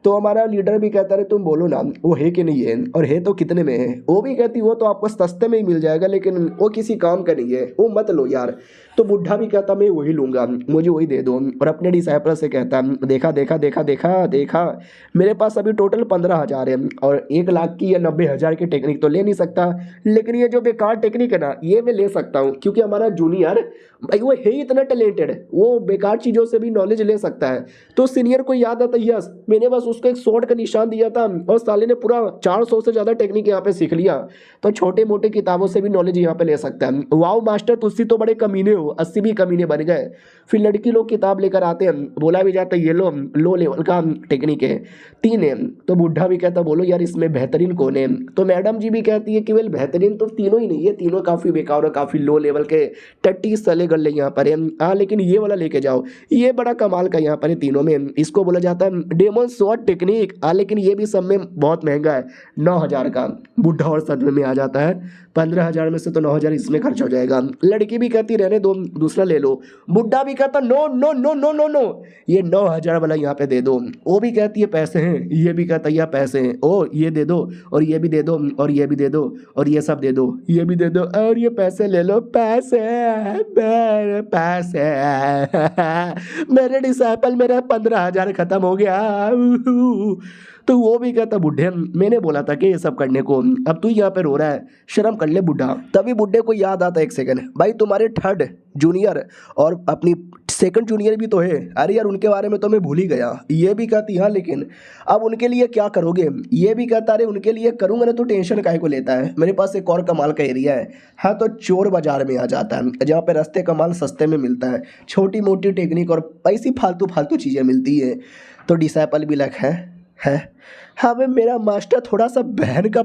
तो हमारा लीडर भी कहता है तुम बोलो ना वो है कि नहीं है, और है तो कितने में है। वो भी कहती वो तो आपको सस्ते में ही मिल जाएगा, लेकिन वो किसी काम का नहीं है, वो मत लो यार। तो बुढ़ा भी कहता मैं वही लूँगा, मुझे वही दे दो। और अपने डिसाइपल से कहता देखा देखा देखा देखा देखा, मेरे पास अभी टोटल 15,000 है, और 1 लाख की या 90,000 की टेक्निक तो ले नहीं सकता, लेकिन ये जो बेकार टेक्निक है ना ये मैं ले सकता हूँ, क्योंकि हमारा जूनियर भाई वो है इतना टैलेंटेड, वो बेकार चीज़ों से भी नॉलेज ले सकता है। तो सीनियर को याद आता यस मैंने बस उसको एक स्वॉर्ड का निशान दिया था, और साले ने पूरा 400 से ज़्यादा टेक्निक यहाँ पे सीख लिया, तो छोटे मोटे किताबों से भी नॉलेज यहाँ पे ले सकता है। वाओ मास्टर तुझसे तो बड़े कमीने हो, 80 भी कमीने बन गए। फिर लड़की लोग किताब लेकर आते हैं, बोला भी जाता है ये लो लेवल का टेक्निक है, 3 है। तो बुढ़ा भी कहता बोलो यार इसमें बेहतरीन कौन है। तो मैडम जी भी कहती है कि वेल बेहतरीन तो तीनों ही नहीं है, तीनों काफ़ी बेकार और काफ़ी लो लेवल के टट्टी सले गले यहाँ पर है। हाँ लेकिन ये वाला लेके जाओ, ये बड़ा कमाल का यहाँ पर है तीनों में, इसको बोला जाता है डेमन स्वॉर्ड टेक्निक। हाँ लेकिन ये भी सब में बहुत महंगा है, 9,000 का। बुढ़ा और सदमे में आ जाता है, 15,000 में से तो 9,000 इसमें खर्च हो जाएगा। लड़की भी कहती रहने दो दूसरा ले लो। बुढ़ा भी कहता no no no no no no, ये 9,000 वाला यहाँ पे दे दो। वो भी कहती है पैसे हैं, ये भी कहता है यह पैसे हैं, ओ ये दे दो, और ये भी दे दो, और ये भी दे दो, और ये सब दे दो, ये भी दे दो, और ये पैसे ले लो, पैसे मेरे पैसे मेरे डिसाइपल मेरा 15,000 खत्म हो गया। तो वो भी कहता बुढ़े मैंने बोला था कि ये सब करने को, अब तू यहाँ पे रो रहा है, शर्म कर ले बुढ़ा। तभी बुढ़े को याद आता एक सेकंड, भाई तुम्हारे 3rd जूनियर और अपनी 2nd जूनियर भी तो है, अरे यार उनके बारे में तो मैं भूल ही गया। ये भी कहती हाँ लेकिन अब उनके लिए क्या करोगे। ये भी कहता अरे उनके लिए करूँगा ना तो टेंशन काहे को लेता है, मेरे पास एक और कमाल का एरिया है। हाँ तो चोर बाजार में आ जाता है, जहाँ पे रास्ते का माल सस्ते में मिलता है, छोटी मोटी टेक्निक और ऐसी फालतू फालतू चीज़ें मिलती है। तो डिसाइपल भी लग है हाँ भाई मेरा मास्टर थोड़ा सा बहन का,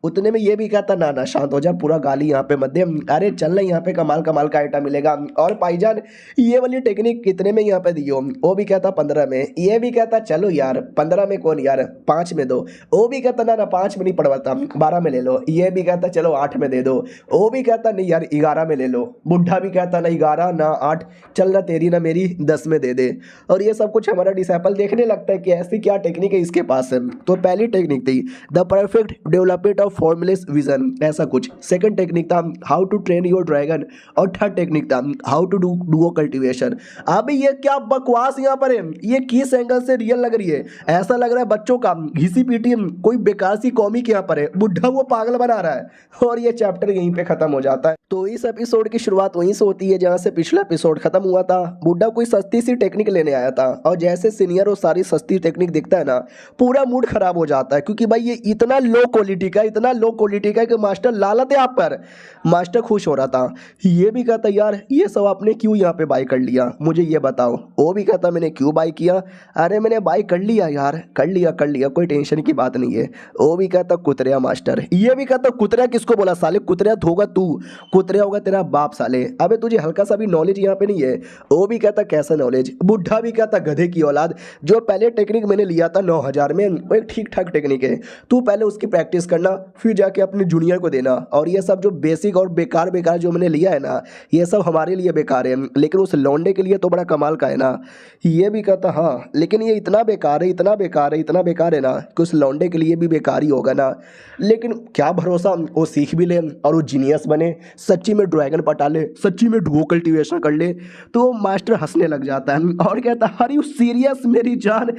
उतने में ये भी कहता ना ना शांत हो जा, पूरा गाली यहाँ पे मत दे, अरे चल ना यहाँ पे कमाल कमाल का आइटम मिलेगा। और भाईजान ये वाली टेक्निक कितने में यहाँ पे दियो। वो भी कहता 15 में, ये भी कहता चलो यार 15 में कौन यार 5 में दो। वो भी कहता ना ना 5 में नहीं पड़वाता 12 में ले लो। ये भी कहता चलो 8 में दे दो। वो भी कहता नहीं यार 11 में ले लो। बुढ़ा भी कहता ना 11 ना 8, चल ना तेरी ना मेरी 10 में दे दे। और ये सब कुछ हमारा डिसाइपल देखने लगता है कि ऐसी क्या टेक्निक है इसके पास है। तो पहली टेक्निक थी the perfect development of formless vision, ऐसा कुछ। सेकंड टेक्निक था how to train your dragon, और थर्ड टेक्निक था how to do duo cultivation. अभी ये क्या बकवास यहाँ पर है, ये किस एंगल से रियल लग रही है? ऐसा लग रहा है बच्चों का घिसी पीटी कोई बेकार सी कॉमिक यहाँ पर है, बुढ़ा वो पागल बना रहा है और ये चैप्टर यहीं पे खत्म हो जाता है। तो इस एपिसोड की शुरुआत वहीं से होती है जहाँ से पिछला एपिसोड खत्म हुआ था। बुड्ढा कोई सस्ती सी टेक्निक लेने आया था और जैसे सीनियर वो सारी सस्ती टेक्निक दिखता है ना, पूरा मूड खराब हो जाता है, क्योंकि भाई ये इतना लो क्वालिटी का, इतना लो क्वालिटी का कि मास्टर लालत है आप पर। मास्टर खुश हो रहा था, ये भी कहता यार ये सब आपने क्यों यहाँ पे बाई कर लिया, मुझे ये बताओ। वो भी कहता मैंने क्यों बाई किया, अरे मैंने बाई कर लिया यार, कर लिया, कोई टेंशन की बात नहीं है। वो भी कहता कुतरिया मास्टर, ये भी कहता कुतरिया किसको बोला साले, कुतरिया होगा तू, कुतरिया होगा तेरा बाप साले, अबे तुझे हल्का सा भी नॉलेज यहाँ पे नहीं है। वो भी कहता कैसा नॉलेज, बुढ़ा भी कहता गधे की औलाद, जो पहले टेक्निक मैंने लिया था 9000 में वो एक ठीक ठाक टेक्निक है, तू पहले उसकी प्रैक्टिस करना फिर जाके अपने जूनियर को देना, और ये सब जो बेसिक और बेकार बेकार जो मैंने लिया है ना, ये सब हमारे लिए बेकार है, लेकिन उस लौंडे के लिए तो बड़ा कमाल का है ना। ये भी कहता हाँ लेकिन ये इतना बेकार है, इतना बेकार है, इतना बेकार है ना कि उस लौंडे के लिए भी बेकार ही होगा ना, लेकिन क्या भरोसा वो सीख भी ले और वो जीनियस बने, सच्ची में ड्रैगन पटा ले, सच्ची में डुओ कल्टीवेशन कर ले। तो मास्टर हंसने लग जाता है और कहता आर यू सीरियस मेरी जान,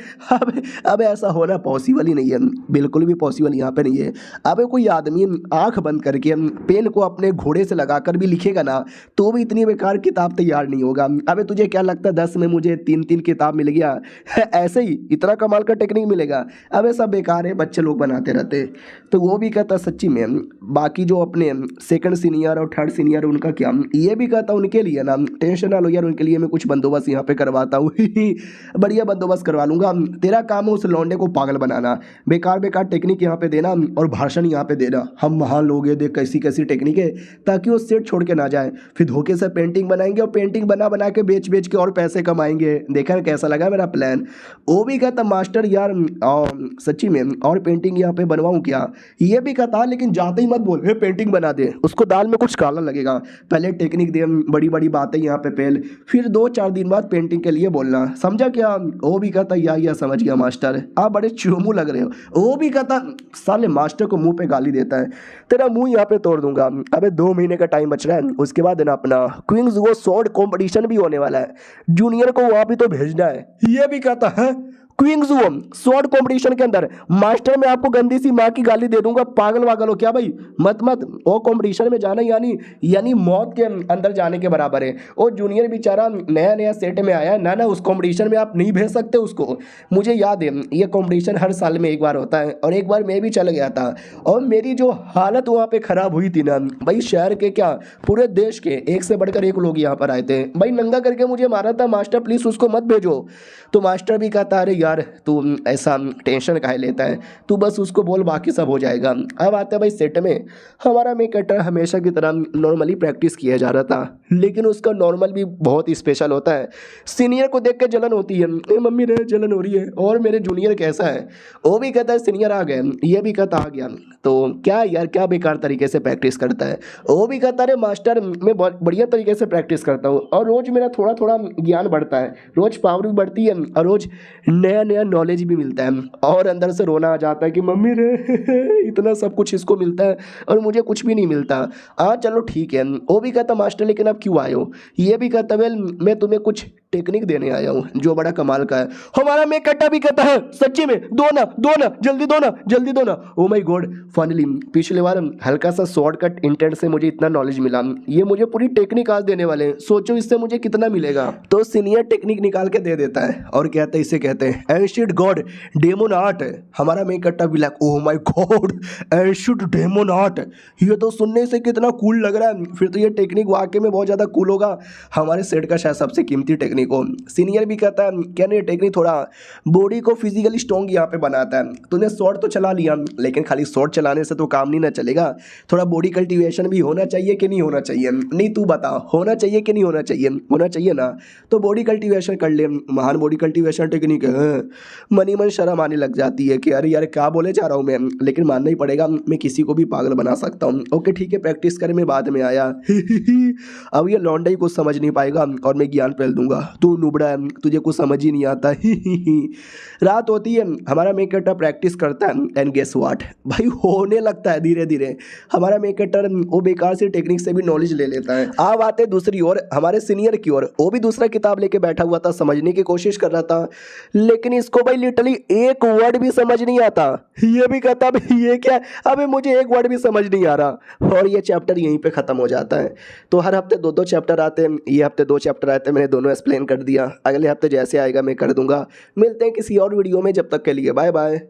अब ऐसा होना पॉसिबल ही नहीं है, बिल्कुल भी पॉसिबल यहाँ पे नहीं है। अब कोई आदमी आंख बंद करके पेन को अपने घोड़े से लगाकर भी लिखेगा ना तो भी इतनी बेकार किताब तैयार नहीं होगा। अबे तुझे क्या लगता है 10 में मुझे 3-3 किताब मिल गया ऐसे ही इतना कमाल का टेक्निक मिलेगा? अबे सब बेकार है, बच्चे लोग बनाते रहते। तो वो भी कहता सच्ची में बाकी जो अपने सेकंड सीनियर और थर्ड सीनियर उनका क्या, ये भी कहता उनके लिए ना टेंशन ना लो यार, उनके लिए मैं कुछ बंदोबस्त यहाँ पे करवाता हूँ बढ़िया बंदोबस्त करवा लूँगा, तेरा काम है उस लौंडे को पागल बनाना, बेकार बेकार टेक्निक यहाँ पे देना और भाषण यहाँ पे देना, हम महान लोग हैं देख कैसी कैसी टेक्निक है, ताकि वो सेट छोड़ के ना जाए, फिर धोखे से पेंटिंग बनाएंगे और पेंटिंग बना बना के बेच बेच के और पैसे कमाएंगे। देखा कैसा लगा मेरा प्लान? वो भी कहता मास्टर यार सच्ची में और पेंटिंग यहाँ पे बनवाऊँ क्या? ये भी कहता लेकिन जाते ही मत बोल पेंटिंग बना दे, उसको दाल में कुछ काला लगेगा, पहले टेक्निक दे, बड़ी बड़ी बातें यहाँ पे पहल, फिर 2-4 दिन बाद पेंटिंग के लिए बोलना, समझा क्या? वो भी कहता या समझ गया मास्टर, आप बड़े चूमू लग रहे हो। वो भी कहता साले मास्टर को मुंह पे गाली देता है, तेरा मुंह यहाँ पे तोड़ दूंगा। अबे 2 महीने का टाइम बच रहा है, उसके बाद ना अपना क्वींस वो स्वॉर्ड कॉम्पिटिशन भी होने वाला है, जूनियर को वहाँ भी तो भेजना है। ये भी कहता है क्वींस स्वॉर्ड कंपटीशन के अंदर मास्टर में आपको गंदी सी माँ की गाली दे दूंगा, पागल वागल हो क्या भाई? मत वो कंपटीशन में जाना यानी मौत के अंदर जाने के बराबर है। वो जूनियर बेचारा नया नया सेट में आया ना उस कंपटीशन में आप नहीं भेज सकते उसको। मुझे याद है ये कंपटीशन हर साल में एक बार होता है और एक बार मैं भी चल गया था और मेरी जो हालत वहाँ पे खराब हुई थी ना भाई, शहर के क्या पूरे देश के एक से बढ़कर एक लोग यहाँ पर आए थे भाई, नंगा करके मुझे मारा था, मास्टर प्लीज उसको मत भेजो। तो मास्टर भी कहता अरे यार तू ऐसा टेंशन काहे लेता है, तू बस उसको बोल बाकी सब हो जाएगा। अब आता है भाई सेट में, हमारा मेक कटर हमेशा की तरह नॉर्मली प्रैक्टिस किया जा रहा था, लेकिन उसका नॉर्मल भी बहुत ही स्पेशल होता है। सीनियर को देख के जलन होती है, मम्मी रे जलन हो रही है, और मेरे जूनियर कैसा है? वो भी कहता है सीनियर आ गए, ये भी कहता आ गया। तो क्या यार क्या बेकार तरीके से प्रैक्टिस करता है? वो भी कहता अरे मास्टर मैं बहुत बढ़िया तरीके से प्रैक्टिस करता हूँ और रोज़ मेरा थोड़ा थोड़ा ज्ञान बढ़ता है, रोज़ पावर भी बढ़ती है और रोज़ नया नया नॉलेज भी मिलता है। और अंदर से रोना आ जाता है कि मम्मी रे इतना सब कुछ इसको मिलता है और मुझे कुछ भी नहीं मिलता। हाँ चलो ठीक है। वो भी कहता मास्टर लेकिन आप क्यों आए हो? ये भी कहता वेल मैं तुम्हें कुछ टेक्निक देने आया हूँ जो बड़ा कमाल का है। हमारा मेक कट्टा भी कहता है सच्ची में दो ना जल्दी दो ना। ओ माय गॉड, फाइनली पिछले बार हल्का सा शॉर्टकट इंटेंट से मुझे इतना नॉलेज मिला, ये मुझे पूरी टेक्निक आज देने वाले हैं, सोचो इससे मुझे कितना मिलेगा। तो सीनियर टेक्निक निकाल के दे देता है और कहता है इसे कहते हैं एंशिएंट गॉड डेमोन आर्ट। हमारा मेक कट्टा भी like oh my God ancient demon art, ये तो सुनने से कितना कूल लग रहा है, फिर तो ये टेक्निक वाकई में बहुत ज़्यादा कूल होगा, हमारे सेट का शायद सबसे कीमती टेक्निक हो। सीनियर भी कहता है क्या नहीं टेक्निक थोड़ा बॉडी को फिजिकली स्ट्रॉन्ग यहाँ पे बनाता है, तूने शॉर्ट तो चला लिया लेकिन खाली शॉर्ट चलाने से तो काम नहीं ना चलेगा, थोड़ा बॉडी कल्टीवेशन भी होना चाहिए कि नहीं होना चाहिए? नहीं तू बता, होना चाहिए कि नहीं होना चाहिए? होना चाहिए ना, तो बॉडी कल्टीवेशन कर ले, महान बॉडी कल्टीवेशन टेक्निक है। मनी मन शर्म आने लग जाती है कि अरे यार क्या बोले जा रहा हूँ मैं, लेकिन मानना ही पड़ेगा मैं किसी को भी पागल बना सकता हूँ। ओके ठीक है प्रैक्टिस कर, मैं बाद में आया अब ये लौंडा ही कुछ समझ नहीं पाएगा और मैं ज्ञान फैल दूंगा। तू नुबड़ा है, तुझे कुछ समझ ही नहीं आता। ही। रात होती है, हमारा मेन कैरेक्टर प्रैक्टिस करता है एंड गेस व्हाट भाई होने लगता है धीरे धीरे। हमारा मेन कैरेक्टर वो बेकार सी टेक्निक से भी नॉलेज ले लेता है। अब आते दूसरी ओर हमारे सीनियर की ओर, वो भी दूसरा किताब लेके बैठा हुआ था, समझने की कोशिश कर रहा था, लेकिन इसको भाई लिटरली एक वर्ड भी समझ नहीं आता। ये भी कहता भाई ये क्या, अबे मुझे एक वर्ड भी समझ नहीं आ रहा। और ये चैप्टर यहीं पे ख़त्म हो जाता है। तो हर हफ्ते 2-2 चैप्टर आते हैं, ये हफ्ते 2 चैप्टर आते हैं, मैंने दोनों एक्सप्लेन कर दिया। अगले हफ्ते जैसे आएगा मैं कर दूंगा। मिलते हैं किसी और वीडियो में, जब तक के लिए बाय बाय।